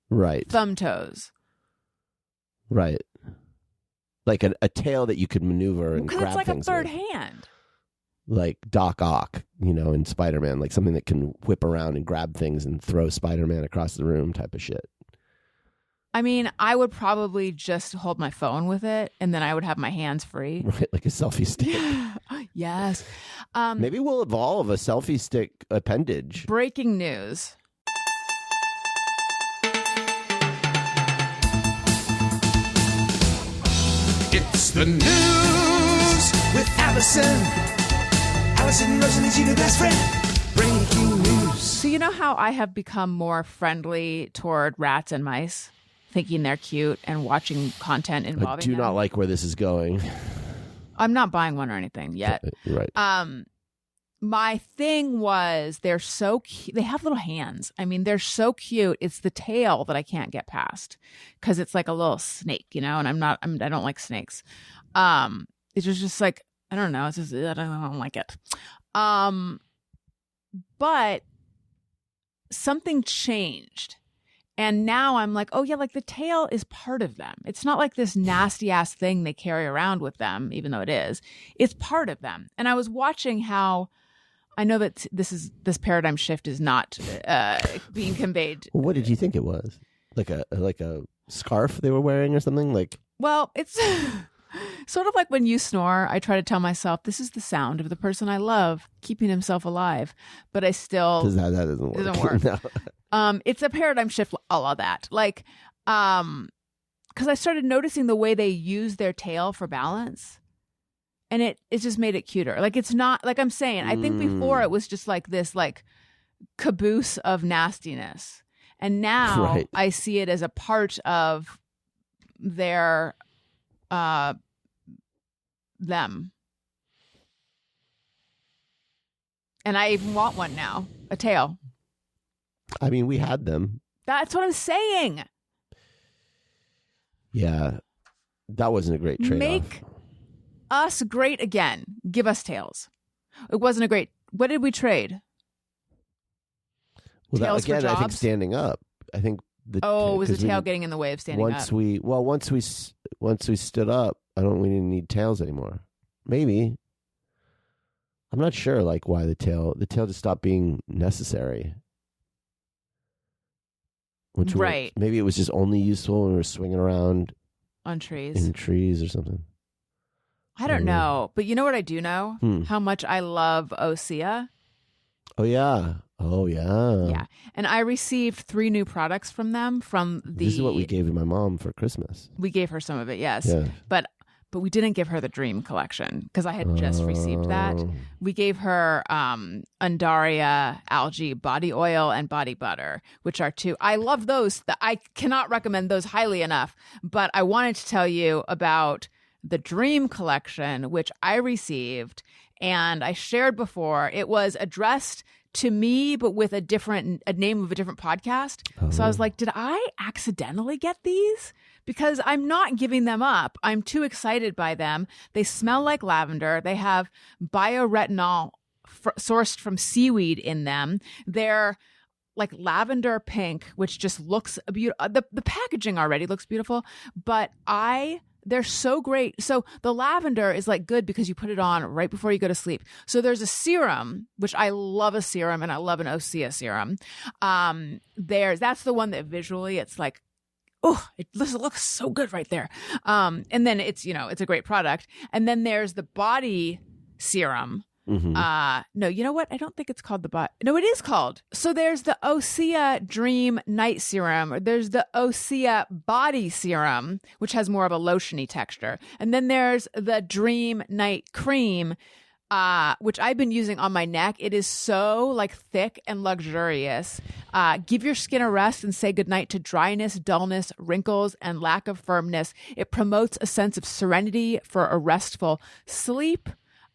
Right. Thumb toes. Right. Like a tail that you could maneuver and grab things. Because it's like a third with. hand. Like Doc Ock, in Spider-Man, like something that can whip around and grab things and throw Spider-Man across the room type of shit. I mean, I would probably just hold my phone with it, and then I would have my hands free. Right, like a selfie stick. Yes. Maybe we'll evolve a selfie stick appendage. Breaking news. It's the news with Alison. Alison Rosalie's your best friend. Breaking news. So you know how I have become more friendly toward rats and mice, thinking they're cute and watching content involving I do them? not like where this is going. I'm not buying one or anything yet. Right. My thing was they're so cute. They have little hands. I mean, they're so cute. It's the tail that I can't get past because it's like a little snake, and I don't like snakes. It's just like, I don't know. It's just, I don't like it. But something changed. And now I'm like, oh yeah, like the tail is part of them. It's not like this nasty ass thing they carry around with them, even though it is. It's part of them. And I was watching how, I know that this paradigm shift is not being conveyed. What did you think it was? Like a scarf they were wearing or something? Well, it's sort of like when you snore. I try to tell myself this is the sound of the person I love keeping himself alive, but I still that doesn't work. No. It's a paradigm shift, all of that. Because I started noticing the way they use their tail for balance, and it just made it cuter. Like it's not like I'm saying. I think before it was just like this caboose of nastiness, and now right. I see it as a part of their them. And I even want one now, a tail. I mean, we had them. That's what I'm saying. Yeah, that wasn't a great trade-off. Make us great again. Give us tails. It wasn't a great. What did we trade? Well, tails again, for jobs? I think standing up. I think was the tail getting in the way of standing up? Once we stood up, we didn't need tails anymore. Maybe. I'm not sure why the tail just stopped being necessary. Right. Maybe it was just only useful when we were swinging around on trees. In trees or something. I don't know. But you know what I do know? How much I love Osea. Oh, yeah. Yeah. And I received 3 new products from them This is what we gave to my mom for Christmas. We gave her some of it, yes. Yeah. But we didn't give her the Dream collection because I had just received that. We gave her Undaria algae body oil and body butter, which are 2. I love those. I cannot recommend those highly enough. But I wanted to tell you about the Dream collection, which I received and I shared before. It was addressed to me, but with a name of a different podcast. So I was like, did I accidentally get these? Because I'm not giving them up. I'm too excited by them. They smell like lavender. They have bioretinol sourced from seaweed in them. They're like lavender pink, which just looks beautiful. The packaging already looks beautiful, but they're so great. So the lavender is good because you put it on right before you go to sleep. So there's a serum, which I love a serum and I love an Osea serum. That's the one that visually it's like, oh, it looks so good right there. And then it's a great product. And then there's the body serum, No, you know what? I don't think it's called No, it is called. So there's the Osea Dream Night Serum. Or there's the Osea Body Serum, which has more of a lotiony texture. And then there's the Dream Night Cream, which I've been using on my neck. It is so like thick and luxurious. Give your skin a rest and say goodnight to dryness, dullness, wrinkles, and lack of firmness. It promotes a sense of serenity for a restful sleep.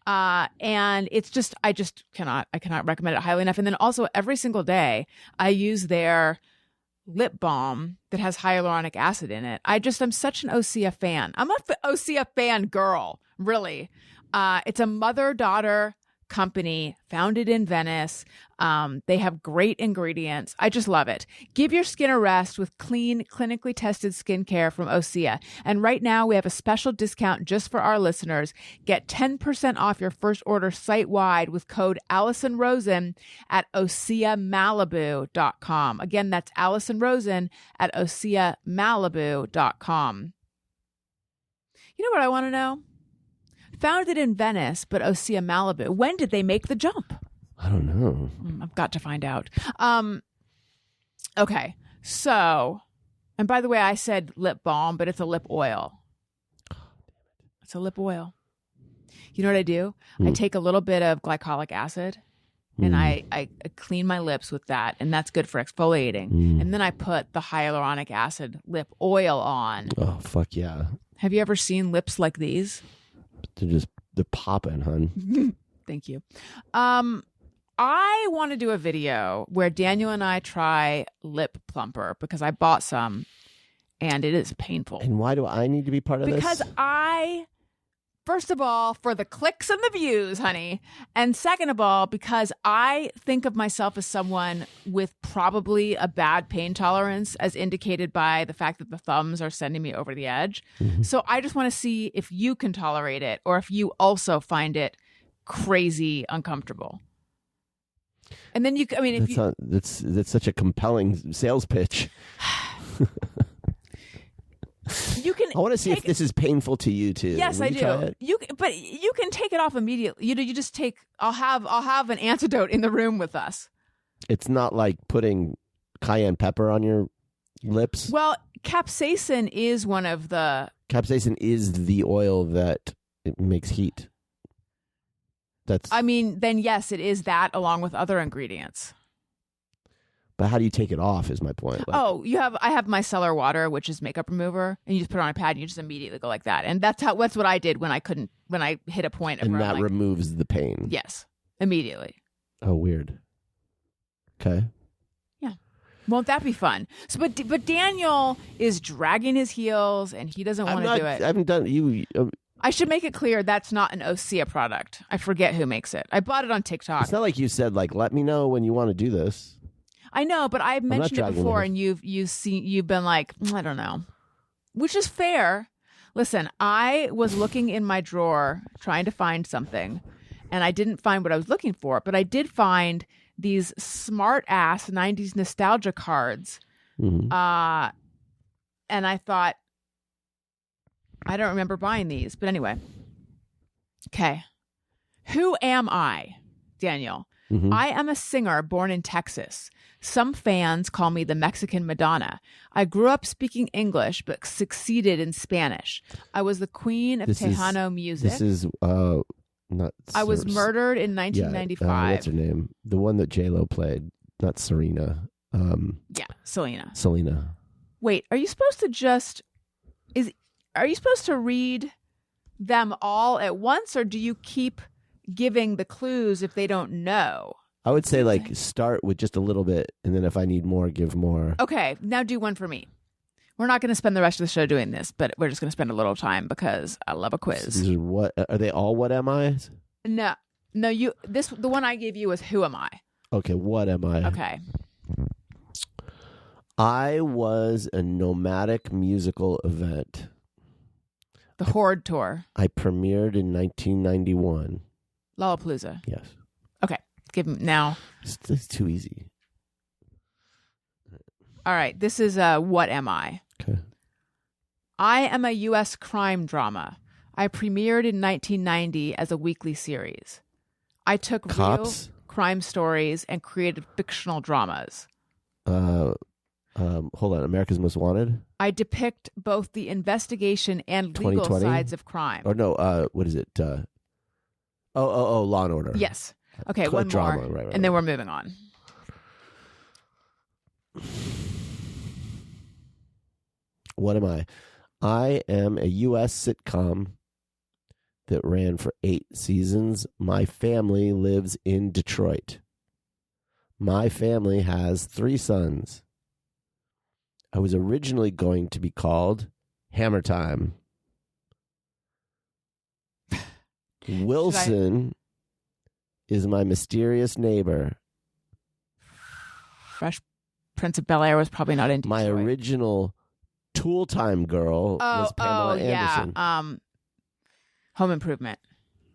And it's just, I cannot recommend it highly enough. And then also every single day I use their lip balm that has hyaluronic acid in it. I'm such an Osea fan. I'm a Osea fan girl, really. It's a mother-daughter company founded in Venice. They have great ingredients. I just love it. Give your skin a rest with clean, clinically tested skincare from Osea. And right now we have a special discount just for our listeners. Get 10% off your first order site-wide with code Alison Rosen at OseaMalibu.com. Again, that's Alison Rosen at OseaMalibu.com. You know what I want to know? Founded in Venice, but Osea Malibu. When did they make the jump? I don't know. I've got to find out. Okay. So, and by the way, I said lip balm, but it's a lip oil. It's a lip oil. You know what I do? I take a little bit of glycolic acid and I clean my lips with that, and that's good for exfoliating. And then I put the hyaluronic acid lip oil on. Oh, fuck yeah. Have you ever seen lips like these? They're popping, hun. Thank you. I want to do a video where Daniel and I try lip plumper because I bought some and it is painful. And why do I need to be part of this? Because first of all, for the clicks and the views, honey. And second of all, because I think of myself as someone with probably a bad pain tolerance, as indicated by the fact that the thumbs are sending me over the edge. So I just want to see if you can tolerate it or if you also find it crazy uncomfortable. And then that's such a compelling sales pitch. You can. I want to see if this is painful to you too. Yes, I do. But you can take it off immediately. You just take. I'll have an antidote in the room with us. It's not like putting cayenne pepper on your lips. Well, capsaicin is one of the. Capsaicin is the oil that it makes heat. Then yes, it is that along with other ingredients. But how do you take it off is my point. I have micellar water, which is makeup remover, and you just put it on a pad and you just immediately go like that. And that's what I did when I hit a point. And that removes the pain. Yes. Immediately. Oh, weird. Okay. Yeah. Won't that be fun? So, but Daniel is dragging his heels and he doesn't want to do it. I haven't done you. I should make it clear that's not an Osea product. I forget who makes it. I bought it on TikTok. It's not like you said, let me know when you want to do this. I know, but I've mentioned it before, and you've been like, I don't know, which is fair. Listen, I was looking in my drawer trying to find something, and I didn't find what I was looking for, but I did find these smart ass 90s nostalgia cards, and I thought, I don't remember buying these, but anyway. Okay, who am I, Daniel? I am a singer born in Texas. Some fans call me the Mexican Madonna. I grew up speaking English, but succeeded in Spanish. I was the queen of Tejano music. This is not. I was murdered in 1995. What's her name? The one that J-Lo played, not Serena. Selena. Wait, are you supposed to read them all at once, or do you keep giving the clues if they don't know? I would say start with just a little bit, and then if I need more, give more. Okay, now do one for me. We're not going to spend the rest of the show doing this, but we're just going to spend a little time because I love a quiz. These are they all? What am I? No. The one I gave you was who am I? Okay, what am I? Okay. I was a nomadic musical event. The Horde Tour. I premiered in 1991. Lollapalooza. Yes. Okay. Give him now. It's too easy. All right. This is what am I? Okay. I am a U.S. crime drama. I premiered in 1990 as a weekly series. I took Cops? real crime stories and created fictional dramas. Hold on. America's Most Wanted? I depict both the investigation and legal 2020? sides of crime. Or no, what is it? Law and Order. Yes. Okay, one drama. more. Right, and then we're moving on. What am I? I am a U.S. sitcom that ran for 8 seasons. My family lives in Detroit. My family has 3 sons. I was originally going to be called Hammer Time. Wilson is my mysterious neighbor. Fresh Prince of Bel-Air was probably not in Detroit. My original Tool Time girl was Pamela Anderson. Yeah. Home Improvement.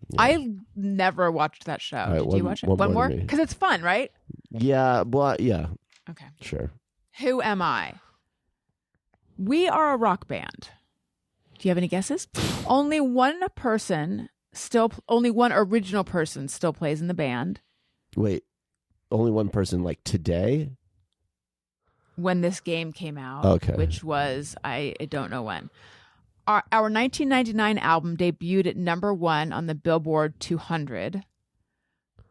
Yeah. I never watched that show. Right, Did you watch it? one More? to me. Because it's fun, right? Yeah, well, yeah, Okay. sure. Who am I? We are a rock band. Do you have any guesses? Only one original person still plays in the band. Wait, only one person like today? When this game came out, Okay. which was, I don't know when. Our 1999 album debuted at number 1 on the Billboard 200.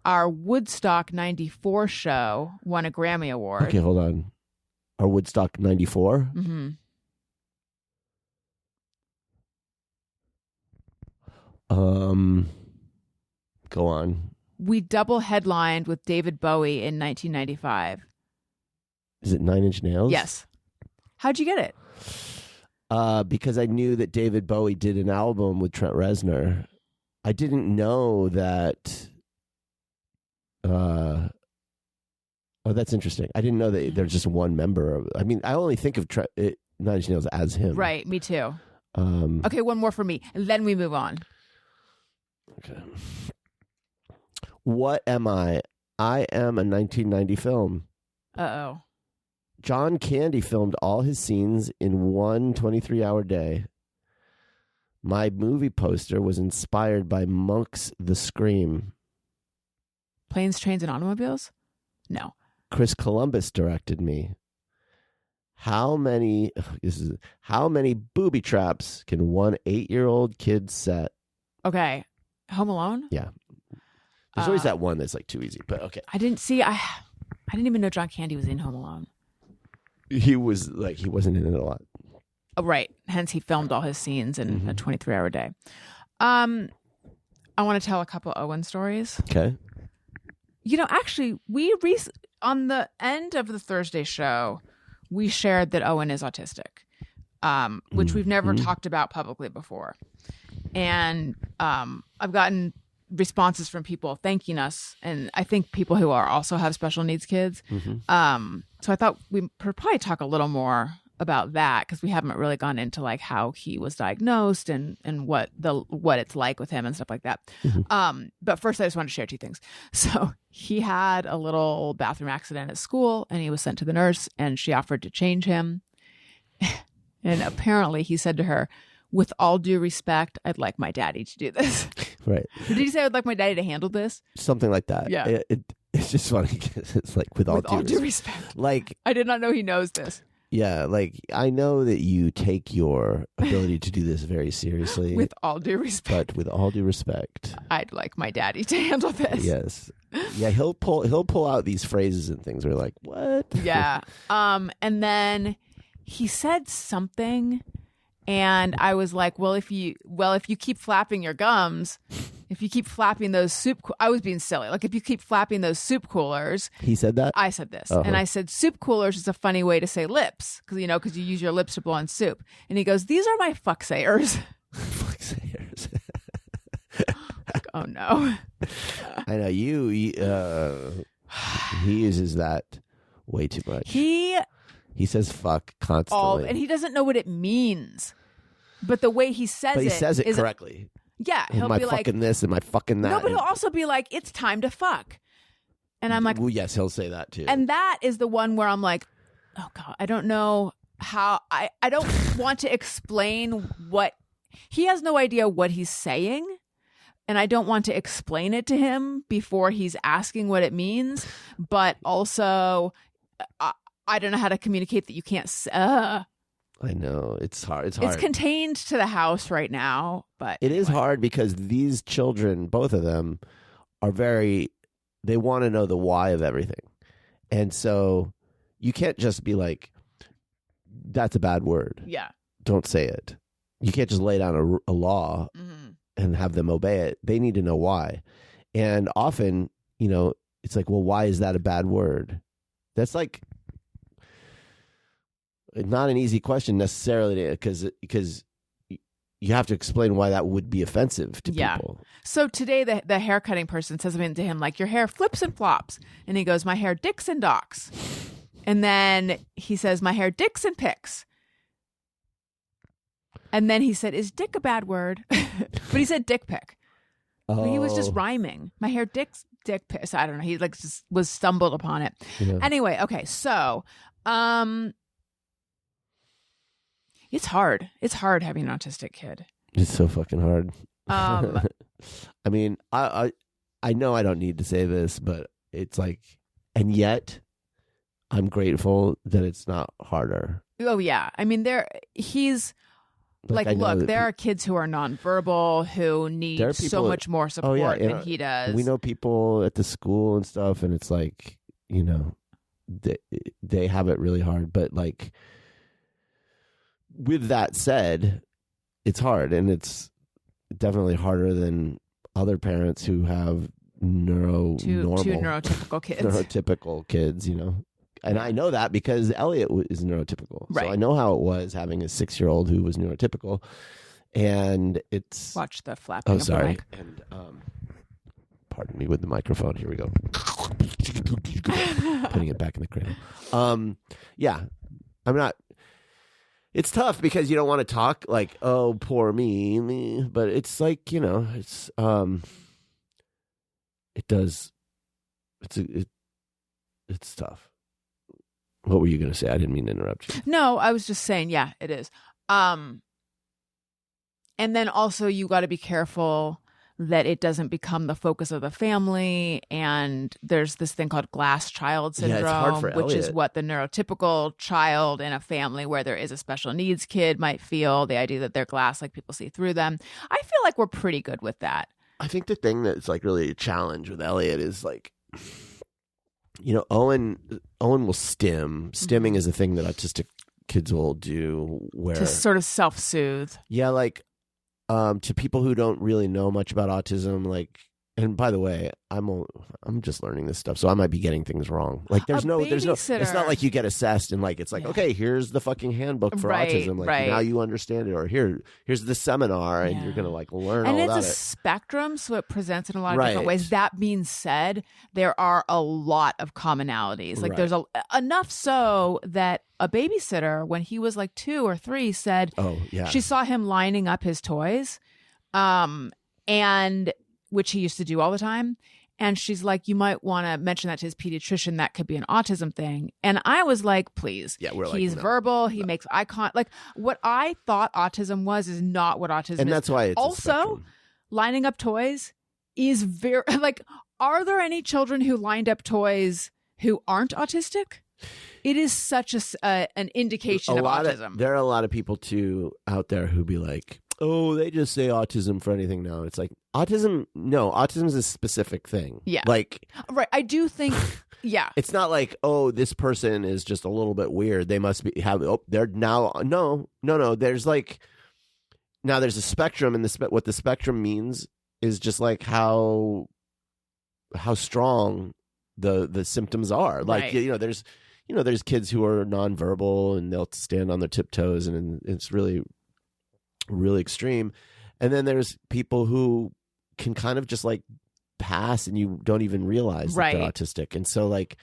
Our Woodstock 94 show won a Grammy Award. Okay, hold on. Our Woodstock 94? Mm-hmm. Go on. We double headlined with David Bowie in 1995. Is it 9 Inch Nails? Yes. How'd you get it? Because I knew that David Bowie did an album with Trent Reznor. I didn't know that. Oh, that's interesting. I didn't know that there's just one member. I mean, I only think of 9 Inch Nails as him. Right, me too. Um, Okay, one more for me, and then we move on. Okay. What am I? I am a 1990 film. Uh-oh. John Candy filmed all his scenes in one 23-hour day. My movie poster was inspired by Monk's The Scream. Planes, Trains, and Automobiles? No. Chris Columbus directed me. How many booby traps can one 8-year-old kid set? Okay. Home Alone? Yeah. There's always that one that's like too easy, but okay. I didn't even know John Candy was in Home Alone. He wasn't in it a lot. Oh, right. Hence, he filmed all his scenes in a 23-hour day. I want to tell a couple Owen stories. Okay. You know, actually, on the end of the Thursday show, we shared that Owen is autistic, which we've never talked about publicly before. And I've gotten responses from people thanking us, and I think people who also have special needs kids. So I thought we could probably talk a little more about that, because we haven't really gone into like how he was diagnosed and what it's like with him and stuff like that. But first, I just wanted to share 2 things. So he had a little bathroom accident at school, and he was sent to the nurse, and she offered to change him. And apparently, he said to her, "With all due respect, I'd like my daddy to do this." Right. Did he say, "I'd like my daddy to handle this"? Something like that. Yeah. It's just funny because it's like with all due respect. Like, I did not know he knows this. yeah, like I know that you take your ability to do this very seriously. With all due respect. But with all due respect, I'd like my daddy to handle this. yes. Yeah, he'll pull out these phrases and things. We're like, what? Yeah. And then he said something, and I was like, well, if you keep flapping your gums, if you keep flapping those I was being silly. Like, if you keep flapping those soup coolers. He said that? I said this. Uh-huh. And I said, soup coolers is a funny way to say lips, because you use your lips to blow on soup. And he goes, these are my fuck sayers. Fuck sayers. Like, oh no. I know he uses that way too much. He says fuck constantly. And he doesn't know what it means. But the way he says it. But he says it correctly. Yeah. He'll am I be like, fucking this? Am I fucking that? No, but he'll also be like, it's time to fuck. And I'm like, well, yes, he'll say that too. And that is the one where I'm like, oh God, I don't know how, I don't want to explain what, he has no idea what he's saying. and I don't want to explain it to him before he's asking what it means, but also I don't know how to communicate that you can't. I know it's hard. It's contained to the house right now, but it is hard because these children, both of them, are they want to know the why of everything. And so you can't just be like, that's a bad word. Yeah. Don't say it. You can't just lay down a law and have them obey it. They need to know why. And often, it's like, well, why is that a bad word? That's like not an easy question necessarily because you have to explain why that would be offensive to people. So today the haircutting person says something to him like, your hair flips and flops. And he goes, my hair dicks and docks. And then he says, my hair dicks and picks. And then he said, is dick a bad word? But he said dick pic. Oh. He was just rhyming. My hair dicks, dick pics. I don't know. He just was stumbled upon it. Yeah. Anyway, okay. So, it's hard. It's hard having an autistic kid. It's so fucking hard. I mean, I know I don't need to say this, but it's like, and yet I'm grateful that it's not harder. Oh yeah. I mean, he's like look, there are kids who are nonverbal who need so much more support than he does. We know people at the school and stuff, and it's like, they have it really hard. But like, with that said, it's hard, and it's definitely harder than other parents who have two neurotypical kids. Neurotypical kids, And I know that because Elliot is neurotypical. Right. So I know how it was having a 6-year-old who was neurotypical. And it's... Watch the flapping of the mic. And pardon me with the microphone. Here we go. Putting it back in the cradle. Yeah. I'm not... It's tough because you don't want to talk like, oh, poor me. But it's like, it's... It does... It's tough. What were you going to say? I didn't mean to interrupt you. No, I was just saying, yeah, it is. And then also you got to be careful that it doesn't become the focus of the family. And there's this thing called glass child syndrome, it's hard for which is Elliot. what the neurotypical child in a family where there is a special needs kid might feel, the idea that they're glass, like people see through them. I feel like we're pretty good with that. I think the thing that's like really a challenge with Elliot is like, Owen will stim. Stimming is a thing that autistic kids will do where to sort of self-soothe. Yeah, like to people who don't really know much about autism, like, and by the way, I'm just learning this stuff, so I might be getting things wrong. Like there's no it's not like you get assessed and like it's like, okay, here's the fucking handbook for autism. Like now you understand it, or here's the seminar and you're gonna like learn all about it. And it's a spectrum, so it presents in a lot of different ways. That being said, there are a lot of commonalities. Like there's enough so that a babysitter, when he was like 2 or 3, said she saw him lining up his toys, and which he used to do all the time. And she's like, you might want to mention that to his pediatrician. That could be an autism thing. And I was like, please. Yeah, he's verbal. He makes eye contact. Like what I thought autism was is not what autism is. And that's why it's also lining up toys is very like, are there any children who lined up toys who aren't autistic? It is such an indication of autism. There are a lot of people too out there who be like, oh, they just say autism for anything now. It's like autism is a specific thing. Yeah. Like, right. I do think, yeah. It's not like, oh, this person is just a little bit weird. They must they're now, no. There's like, now there's a spectrum, and what the spectrum means is just like how strong the symptoms are. Like, there's kids who are nonverbal and they'll stand on their tiptoes and it's really, really extreme. And then there's people who can kind of just like pass and you don't even realize that they're autistic. And so like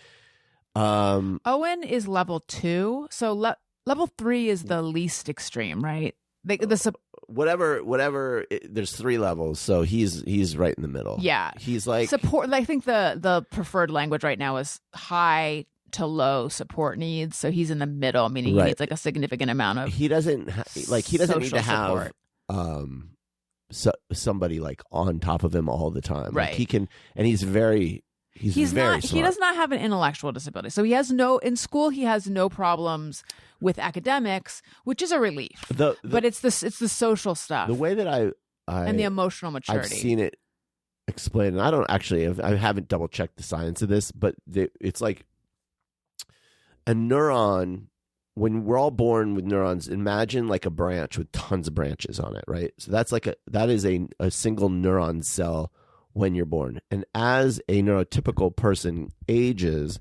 Owen is level 2, so level 3 is the least extreme, right? Whatever there's 3 levels, so he's right in the middle. Yeah, he's like support. I think the preferred language right now is high to low support needs, so he's in the middle, meaning he needs like a significant amount of he doesn't need to have somebody like on top of him all the time. Right. Like he can, and he's very smart. He does not have an intellectual disability. So in school he has no problems with academics, which is a relief. But it's the social stuff. The way that I and the emotional maturity. I've seen it explained, and I haven't double checked the science of this, but it's like a neuron. When we're all born with neurons, imagine like a branch with tons of branches on it, right? So that is a single neuron cell when you're born. And as a neurotypical person ages,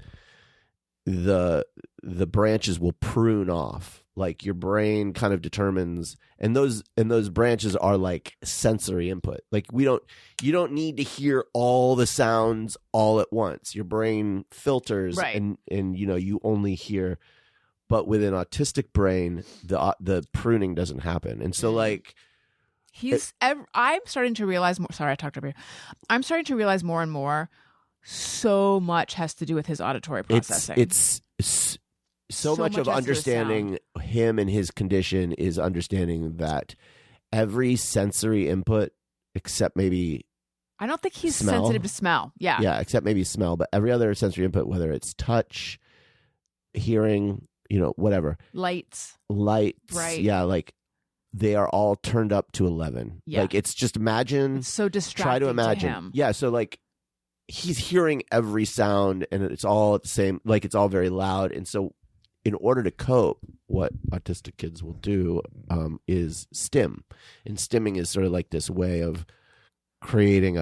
the branches will prune off. Like your brain kind of determines, and those branches are like sensory input. Like you don't need to hear all the sounds all at once. Your brain filters, right. and you only hear. But with an autistic brain, the pruning doesn't happen, and so like I'm starting to realize more. Sorry, I talked over you. I'm starting to realize more and more. So much has to do with his auditory processing. It's so much of understanding him and his condition is understanding that every sensory input, except maybe I don't think he's smell. sensitive to smell. Yeah, yeah, except maybe smell, but every other sensory input, whether it's touch, hearing. Whatever. Lights. Right. Yeah, like they are all turned up to 11. Yeah. Like it's just imagine. It's so distracting. Try to imagine. To him. Yeah. So like he's hearing every sound and it's all at the same, like it's all very loud. And so in order to cope, what autistic kids will do is stim. And stimming is sort of like this way of creating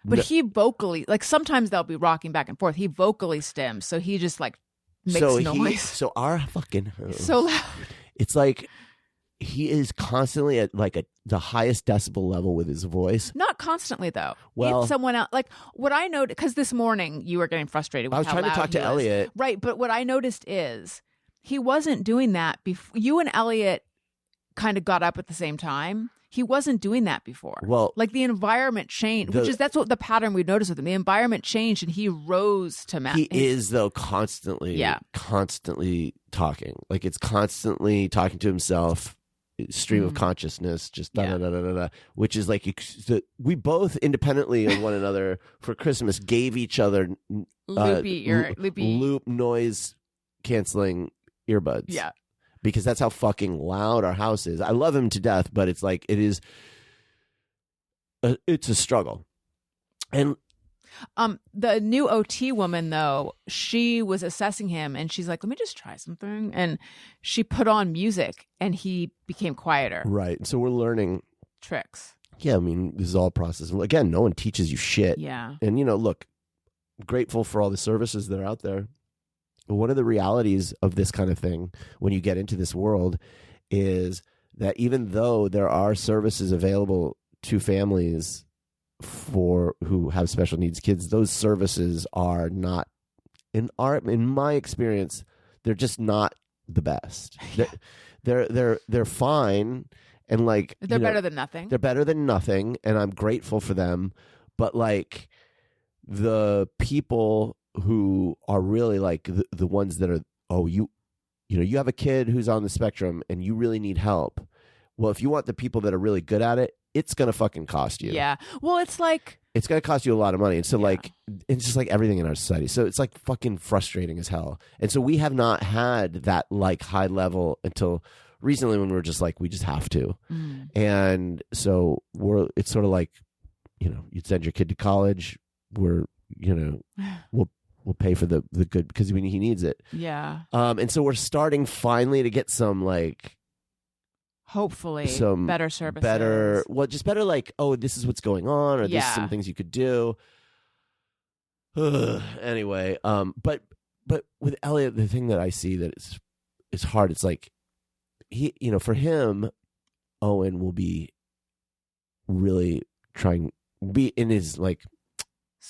But he vocally, like sometimes they'll be rocking back and forth. He vocally stims. So he just like makes noise. So our fucking so loud. It's like he is constantly at like the highest decibel level with his voice. Not constantly though. Well, if someone else, like what I noticed, because this morning you were getting frustrated with I was how trying to loud talk to he was. Elliot. Right, but what I noticed is he wasn't doing that before. You and Elliot kind of got up at the same time. He wasn't doing that before. Well, like the environment changed, that's what the pattern we noticed with him. The environment changed and he rose to match. He is though constantly talking. Like it's constantly talking to himself, stream of consciousness, just da da da da da, which is like we both independently of one another for Christmas gave each other loop noise canceling earbuds. Yeah. Because that's how fucking loud our house is. I love him to death, but it's like it's a struggle. And the new OT woman though, she was assessing him and she's like, let me just try something. And she put on music and he became quieter. Right. So we're learning tricks. Yeah, I mean, this is all a process. Again, no one teaches you shit. Yeah. And look, I'm grateful for all the services that are out there. One of the realities of this kind of thing when you get into this world is that even though there are services available to families who have special needs kids, those services are not, in my experience, they're just not the best. They're fine, and like they're better than nothing. They're better than nothing, and I'm grateful for them. But like the people who are really like the ones that are, you have a kid who's on the spectrum and you really need help. Well, if you want the people that are really good at it, it's going to fucking cost you. Yeah. Well, it's going to cost you a lot of money. And so like, it's just like everything in our society. So it's like fucking frustrating as hell. And so we have not had that like high level until recently when we were just like, we just have to. And so it's sort of like, you'd send your kid to college. We'll pay for the good because he needs it. Yeah. And so we're starting finally to get some like, hopefully some better services. Better like, this is what's going on, or this is some things you could do. Anyway, but with Elliot, the thing that I see that it's hard. It's like he, for him, Owen will be really be in his like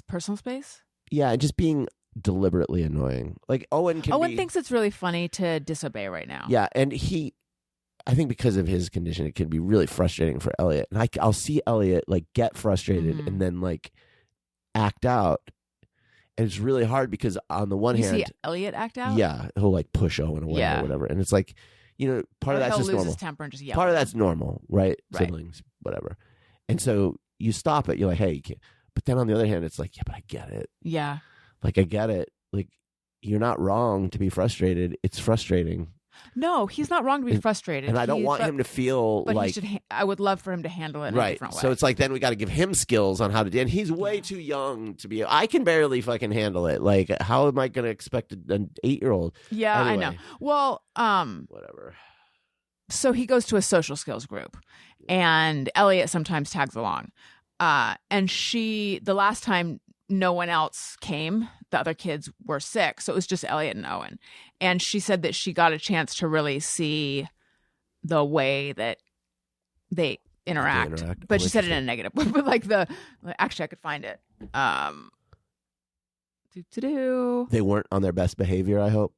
personal space. Yeah, and just being deliberately annoying. Like Owen thinks it's really funny to disobey right now. Yeah, and I think because of his condition, it can be really frustrating for Elliot. And I'll see Elliot like get frustrated and then like act out. And it's really hard because on the one hand, see Elliot act out? Yeah, he'll like push Owen away or whatever. And it's like, part of that's just normal. His temper and just yell. Part of that's normal, right? Siblings, whatever. And so you stop it. You're like, hey, you can't. But then on the other hand, it's like, yeah, but I get it. Yeah. Like, I get it. Like, you're not wrong to be frustrated. It's frustrating. No, he's not wrong to be frustrated. And I don't want him to feel but like... I would love for him to handle it in a different way. So it's like, then we got to give him skills on how to do it. And he's way too young to be... I can barely fucking handle it. Like, how am I going to expect an 8-year-old? Yeah, anyway, I know. Well, whatever. So he goes to a social skills group, and Elliot sometimes tags along. And the last time no one else came, the other kids were sick. So it was just Elliot and Owen. And she said that she got a chance to really see the way that they interact. But she said it in a negative way. But actually I could find it. They weren't on their best behavior, I hope.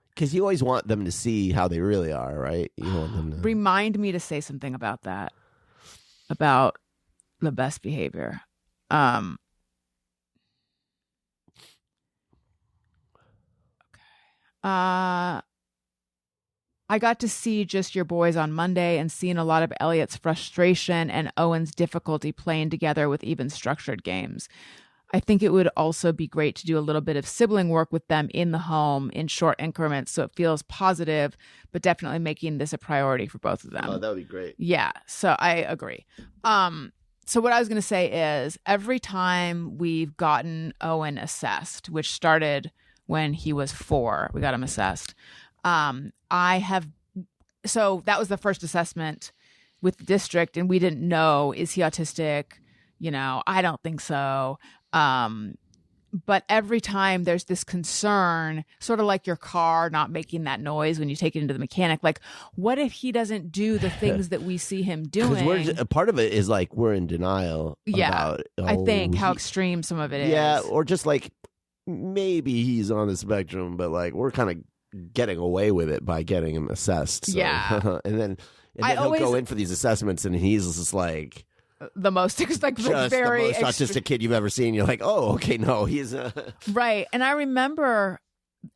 Because you always want them to see how they really are, right? You want them to... Remind me to say something about that. About the best behavior. Okay. I got to see Just Your Boys on Monday and seen a lot of Elliot's frustration and Owen's difficulty playing together with even structured games. I think it would also be great to do a little bit of sibling work with them in the home in short increments so it feels positive, but definitely making this a priority for both of them. Oh, that would be great. Yeah, so I agree. So what I was going to say is every time we've gotten Owen assessed, which started when he was 4, we got him assessed. So that was the first assessment with the district, and we didn't know, is he autistic? I don't think so. But every time there's this concern, sort of like your car not making that noise when you take it into the mechanic, like, what if he doesn't do the things that we see him doing? Because part of it is like we're in denial about... I think how extreme some of it is. Yeah, or just like maybe he's on the spectrum, but like we're kind of getting away with it by getting him assessed. So. Yeah. and then he'll go in for these assessments and he's just like... the most just very the most autistic kid you've ever seen. You're like, oh, okay, no, he's right. And I remember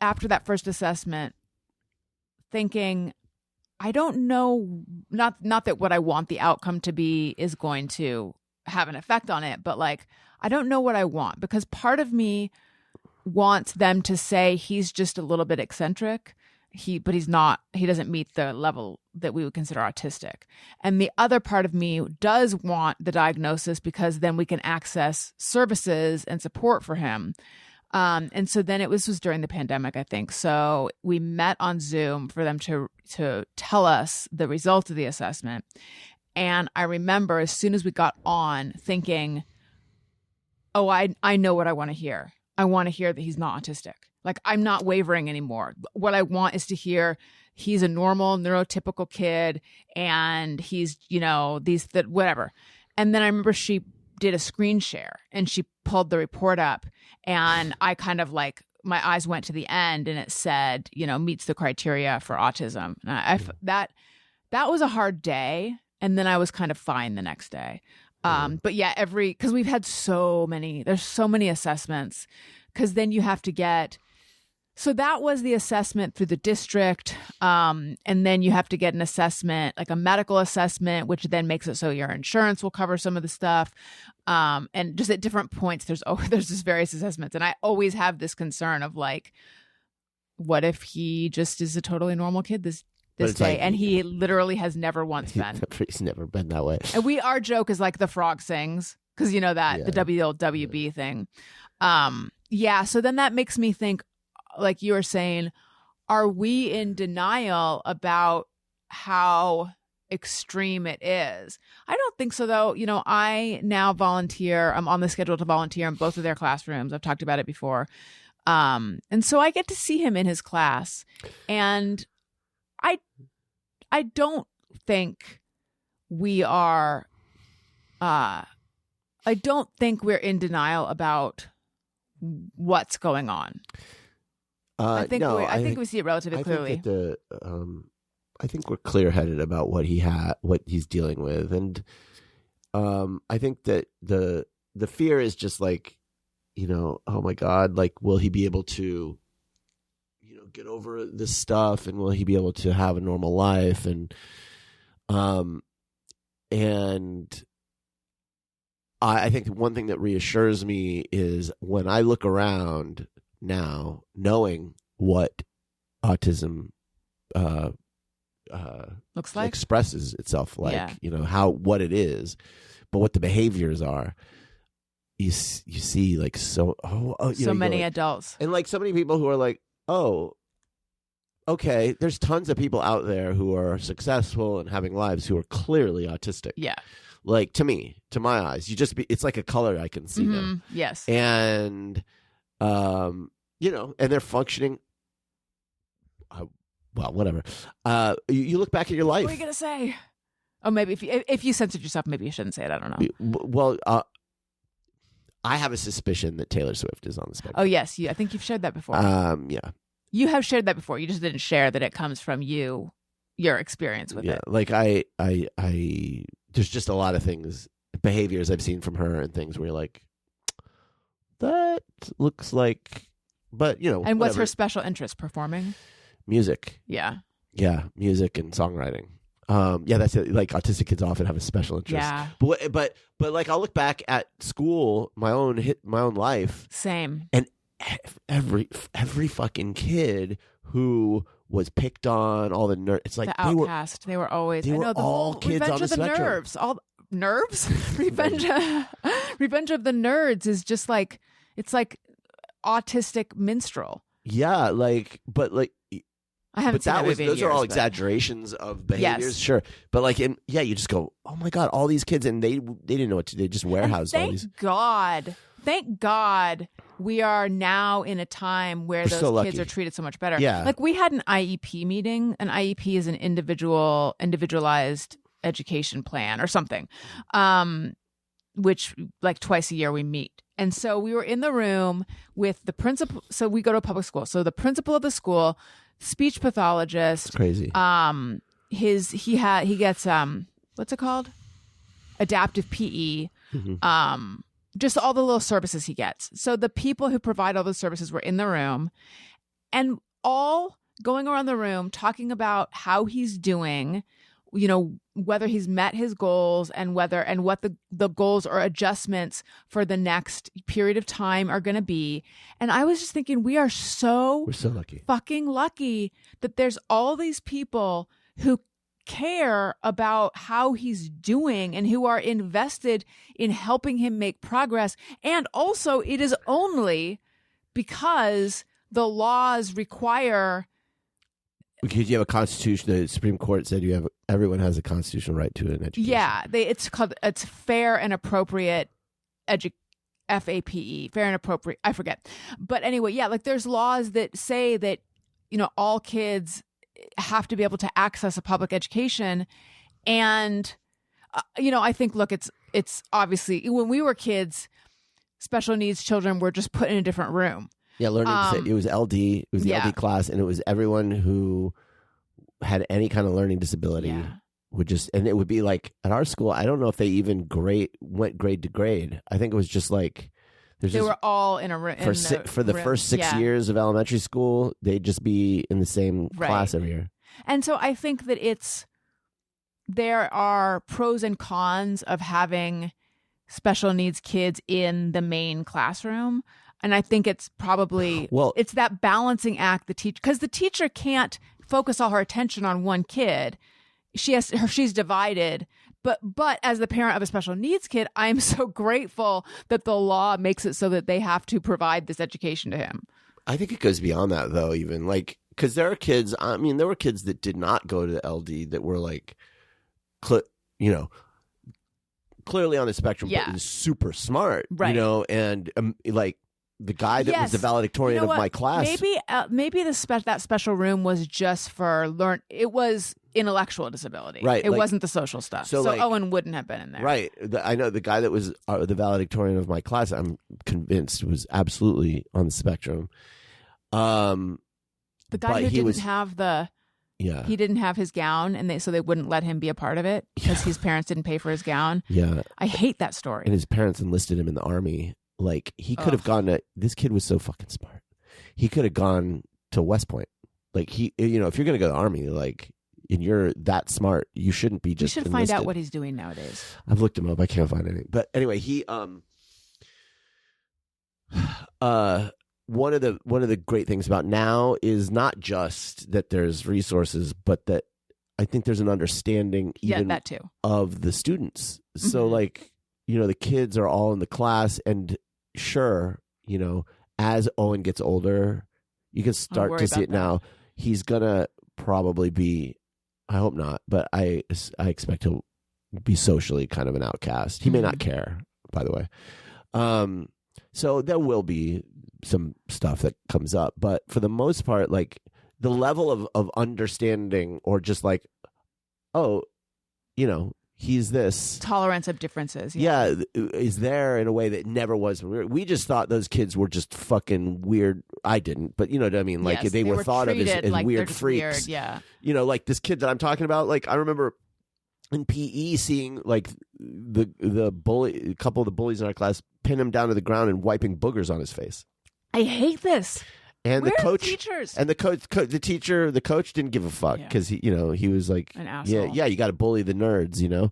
after that first assessment thinking, I don't know, not that what I want the outcome to be is going to have an effect on it, but like, I don't know what I want, because part of me wants them to say he's just a little bit eccentric. But he's not, he doesn't meet the level that we would consider autistic. And the other part of me does want the diagnosis, because then we can access services and support for him. And so then this was during the pandemic, I think. So we met on Zoom for them to tell us the results of the assessment. And I remember as soon as we got on thinking, oh, I know what I want to hear. I want to hear that he's not autistic. Like, I'm not wavering anymore. What I want is to hear he's a normal, neurotypical kid, and he's, whatever. And then I remember she did a screen share, and she pulled the report up, and I kind of like, my eyes went to the end, and it said, meets the criteria for autism. And that was a hard day, and then I was kind of fine the next day. But yeah, because we've had there's so many assessments, because then you have to get... So that was the assessment through the district. And then you have to get an assessment, like a medical assessment, which then makes it so your insurance will cover some of the stuff. And just at different points, there's just various assessments. And I always have this concern of like, what if he just is a totally normal kid this day? Like, and he literally has never once been. He's never been that way. And our joke is like the frog sings, because the WLWB thing. Yeah. So then that makes me think, like you were saying, are we in denial about how extreme it is? I don't think so, though. I now volunteer. I'm on the schedule to volunteer in both of their classrooms. I've talked about it before. And so I get to see him in his class. And I don't think we are, I don't think we're in denial about what's going on. I think we see it relatively clearly. I think we're clear-headed about what he's dealing with, and I think that the fear is just like, oh my God, like, will he be able to, get over this stuff, and will he be able to have a normal life, and And I think one thing that reassures me is when I look around now, knowing what autism looks like, expresses itself like, Yeah. What it is, but what the behaviors are. You see like so many adults, and like so many people who are like, oh, okay, there's tons of people out there who are successful and having lives who are clearly autistic. Yeah. Like to my eyes, it's like a color I can see them. Yes. And, and they're functioning. Well, whatever. You look back at your life. What are you going to say? Oh, maybe if you censored yourself, maybe you shouldn't say it. I don't know. Well, I have a suspicion that Taylor Swift is on the spectrum. Oh, yes. I think you've shared that before. Yeah. You have shared that before. You just didn't share that it comes from your experience with it. Like I there's just a lot of behaviors I've seen from her and things where you're like, that looks like, but And whatever. what's her special interest? Performing? Music. Yeah. Yeah. Music and songwriting. That's it. Like autistic kids often have a special interest. Yeah. But like I'll look back at school, my own life. Same. And every fucking kid who was picked on, all the nerds. It's like the outcast. They were always. They I were know the all whole kids Revenge on the of the spectrum. Nerves. All nerves. Revenge of the Nerds is just like it's like autistic minstrel. Yeah, I haven't seen that movie in those are years, all but- exaggerations of behaviors, Yes. sure. But like, you just go, oh my god, all these kids, and they didn't know what to do. They just warehoused all these. Thank God, we are now in a time where We're so those lucky. kids are treated so much better. Yeah. Like we had an IEP meeting. An IEP is an individualized education plan or something, which like twice a year we meet. And so we were in the room with the principal. So we go to a public school. So the principal of the school, speech pathologist. It's crazy. He gets what's it called? Adaptive PE. Mm-hmm. Just all the little services he gets. So the people who provide all those services were in the room and all going around the room talking about how he's doing, whether he's met his goals and what the goals or adjustments for the next period of time are going to be. And I was just thinking, we're so lucky. Fucking lucky that there's all these people who care about how he's doing and who are invested in helping him make progress. And also it is only because the laws require. Because you have a constitution, the Supreme Court said everyone has a constitutional right to an education. Yeah, it's fair and appropriate FAPE, fair and appropriate. I forget, but anyway, yeah, like there's laws that say that all kids have to be able to access a public education, and I think it's obviously when we were kids, special needs children were just put in a different room. Yeah, learning. It was LD. It was the LD class, and it was everyone who had any kind of learning disability would just, and it would be like at our school. I don't know if they even went grade to grade. I think it was just like they were all in a room for the first 6 years of elementary school. They'd just be in the same class every year. And so I think that there are pros and cons of having special needs kids in the main classroom. And I think it's probably, it's that balancing act because the teacher can't focus all her attention on one kid. She's divided. But as the parent of a special needs kid, I'm so grateful that the law makes it so that they have to provide this education to him. I think it goes beyond that, though, even like, because there are kids, there were kids that did not go to the LD that were like, clearly on the spectrum, but was super smart, right. And like, the guy that was the valedictorian of my class. Maybe that special room was just for it was intellectual disability. Right. It wasn't the social stuff. So Owen wouldn't have been in there. Right. I know the guy that was the valedictorian of my class, I'm convinced was absolutely on the spectrum. The guy who didn't have he didn't have his gown, and so they wouldn't let him be a part of it because his parents didn't pay for his gown. Yeah. I hate that story. And his parents enlisted him in the army. Like, he could have gone to, this kid was so fucking smart. He could have gone to West Point. Like, if you're going to go to the army, like, and you're that smart, you shouldn't be just You should enlisted. find out what he's doing nowadays. I've looked him up. I can't find anything. But anyway, he one of the great things about now is not just that there's resources, but that I think there's an understanding even that too. of the students. So like, the kids are all in the class, and sure, as Owen gets older, you can start to see it now. He's gonna probably be, I hope not, but I expect he'll be socially kind of an outcast. He may not care, by the way. So there will be some stuff that comes up, but for the most part, like the level of understanding, or just like, oh, he's this tolerance of differences. Yeah, is there in a way that never was. We just thought those kids were just fucking weird. I didn't, but you know what I mean? Like, yes, they were thought of as like weird freaks. Weird, yeah. Like this kid that I'm talking about, like I remember in PE seeing like the bully, a couple of the bullies in our class pin him down to the ground and wiping boogers on his face. I hate this. And Where the coach, are the teachers? And the coach didn't give a fuck because he was like, an asshole. Yeah, you got to bully the nerds, and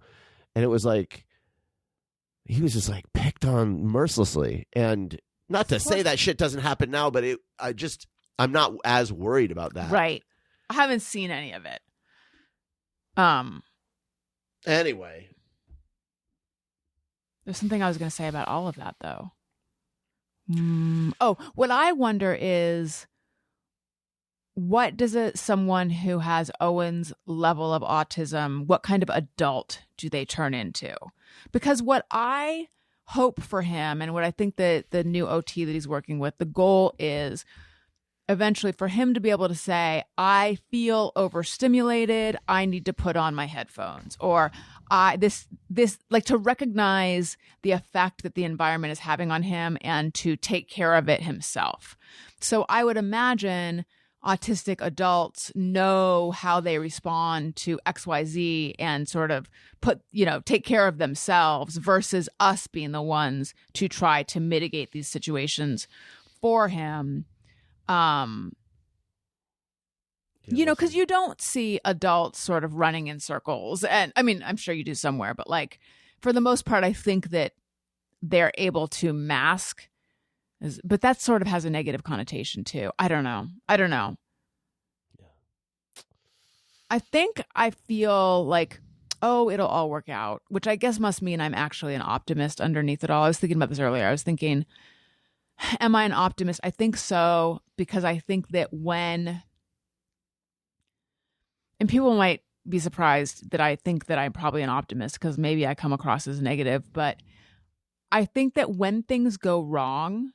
it was like he was just like picked on mercilessly. And not to say that shit doesn't happen now, but I'm not as worried about that. Right. I haven't seen any of it. Anyway, there's something I was going to say about all of that, though. What I wonder is, what does someone who has Owen's level of autism, what kind of adult do they turn into? Because what I hope for him, and what I think that the new OT that he's working with, the goal is eventually for him to be able to say, I feel overstimulated, I need to put on my headphones, or this like to recognize the effect that the environment is having on him and to take care of it himself. So I would imagine autistic adults know how they respond to XYZ and sort of take care of themselves, versus us being the ones to try to mitigate these situations for him. Because you don't see adults sort of running in circles. And I mean, I'm sure you do somewhere, but like for the most part, I think that they're able to mask, but that sort of has a negative connotation too. I don't know. Yeah. I think I feel like, it'll all work out, which I guess must mean I'm actually an optimist underneath it all. I was thinking about this earlier. I was thinking, am I an optimist? I think so, because I think that and people might be surprised that I think that I'm probably an optimist, because maybe I come across as negative, but I think that when things go wrong,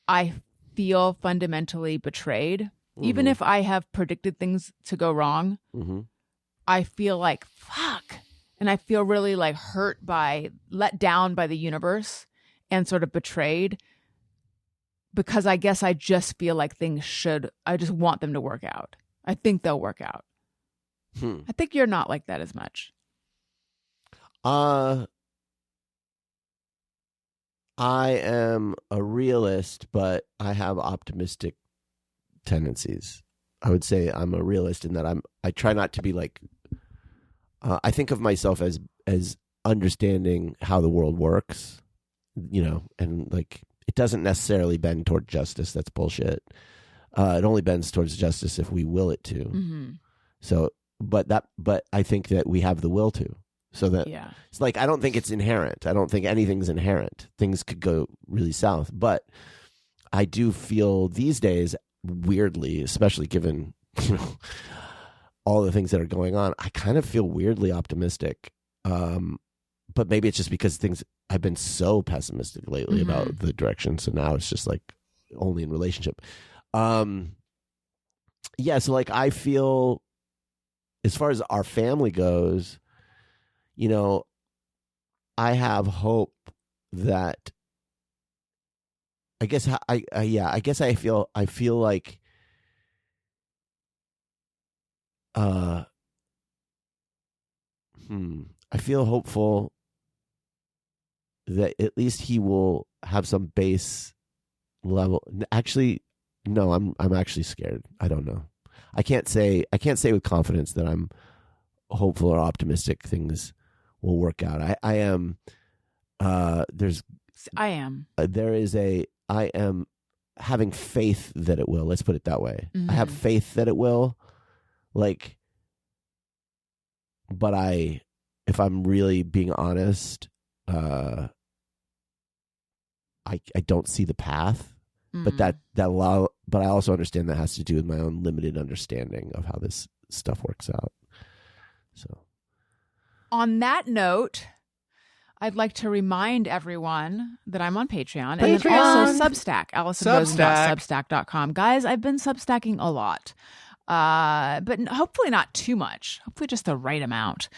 I feel fundamentally betrayed. Mm-hmm. Even if I have predicted things to go wrong, I feel like, fuck. And I feel really like let down by the universe and sort of betrayed, because I guess I just feel like I just want them to work out. I think they'll work out. I think you're not like that as much. I am a realist, but I have optimistic tendencies. I would say I'm a realist in that I try not to be like, I think of myself as understanding how the world works, and like, it doesn't necessarily bend toward justice. That's bullshit. It only bends towards justice if we will it to. Mm-hmm. So, but I think that we have the will to. So that it's like, I don't think it's inherent. I don't think anything's inherent. Things could go really south, but I do feel these days, weirdly, especially given all the things that are going on, I kind of feel weirdly optimistic. But maybe it's just because I've been so pessimistic lately about the direction. So now it's just like only in relationship. So like I feel, as far as our family goes, I have hope that I guess I feel like I feel hopeful that at least he will have some base level. Actually, no, I'm actually scared. I don't know. I can't say with confidence that I'm hopeful or optimistic things will work out. I am. I am having faith that it will. Let's put it that way. Mm-hmm. I have faith that it will. Like, but if I'm really being honest, I don't see the path. Mm-hmm. But I also understand that has to do with my own limited understanding of how this stuff works out. So, on that note, I'd like to remind everyone that I'm on Patreon. And then also Substack, AlisonRosen.substack.com. Guys, I've been Substacking a lot, but hopefully not too much. Hopefully just the right amount.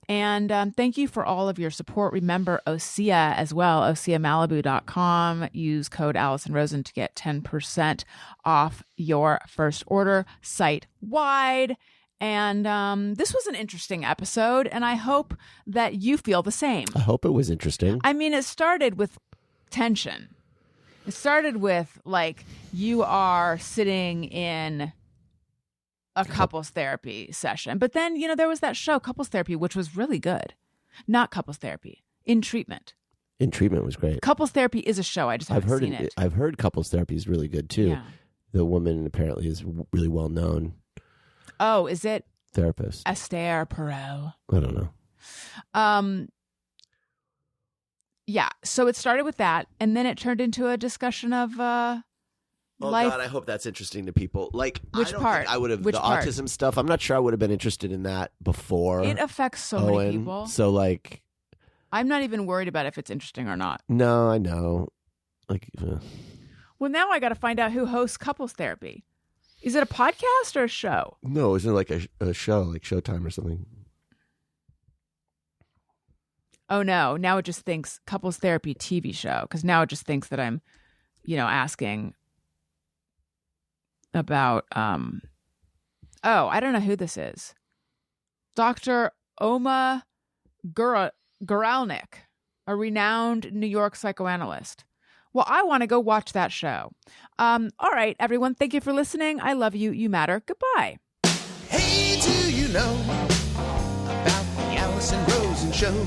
And thank you for all of your support. Remember OSEA as well, OSEAMalibu.com. Use code Alison Rosen to get 10% off your first order site-wide. And this was an interesting episode, and I hope that you feel the same. I hope it was interesting. I mean, it started with tension. It started with, like, you are sitting in a couples therapy session. But then, there was that show, Couples Therapy, which was really good. Not Couples Therapy. In Treatment. In Treatment was great. Couples Therapy is a show. I just haven't seen it. I've heard Couples Therapy is really good, too. Yeah. The woman apparently is really well known. Oh, is it? Therapist. Esther Perot. I don't know. Yeah. So it started with that, and then it turned into a discussion of life. God, I hope that's interesting to people. Like, which part? I would have Which the part? Autism stuff. I'm not sure I would have been interested in that before. It affects so many people. So, like, I'm not even worried about if it's interesting or not. No, I know. Like, well, now I got to find out who hosts Couples Therapy. Is it a podcast or a show? No, isn't it like a show, like Showtime or something? Oh, no. Now it just thinks Couples Therapy TV show, because now it just thinks that I'm, asking about, I don't know who this is. Dr. Oma Guralnik, a renowned New York psychoanalyst. Well, I want to go watch that show. All right, everyone. Thank you for listening. I love you. You matter. Goodbye. Hey, do you know about the Alison Rosen Show?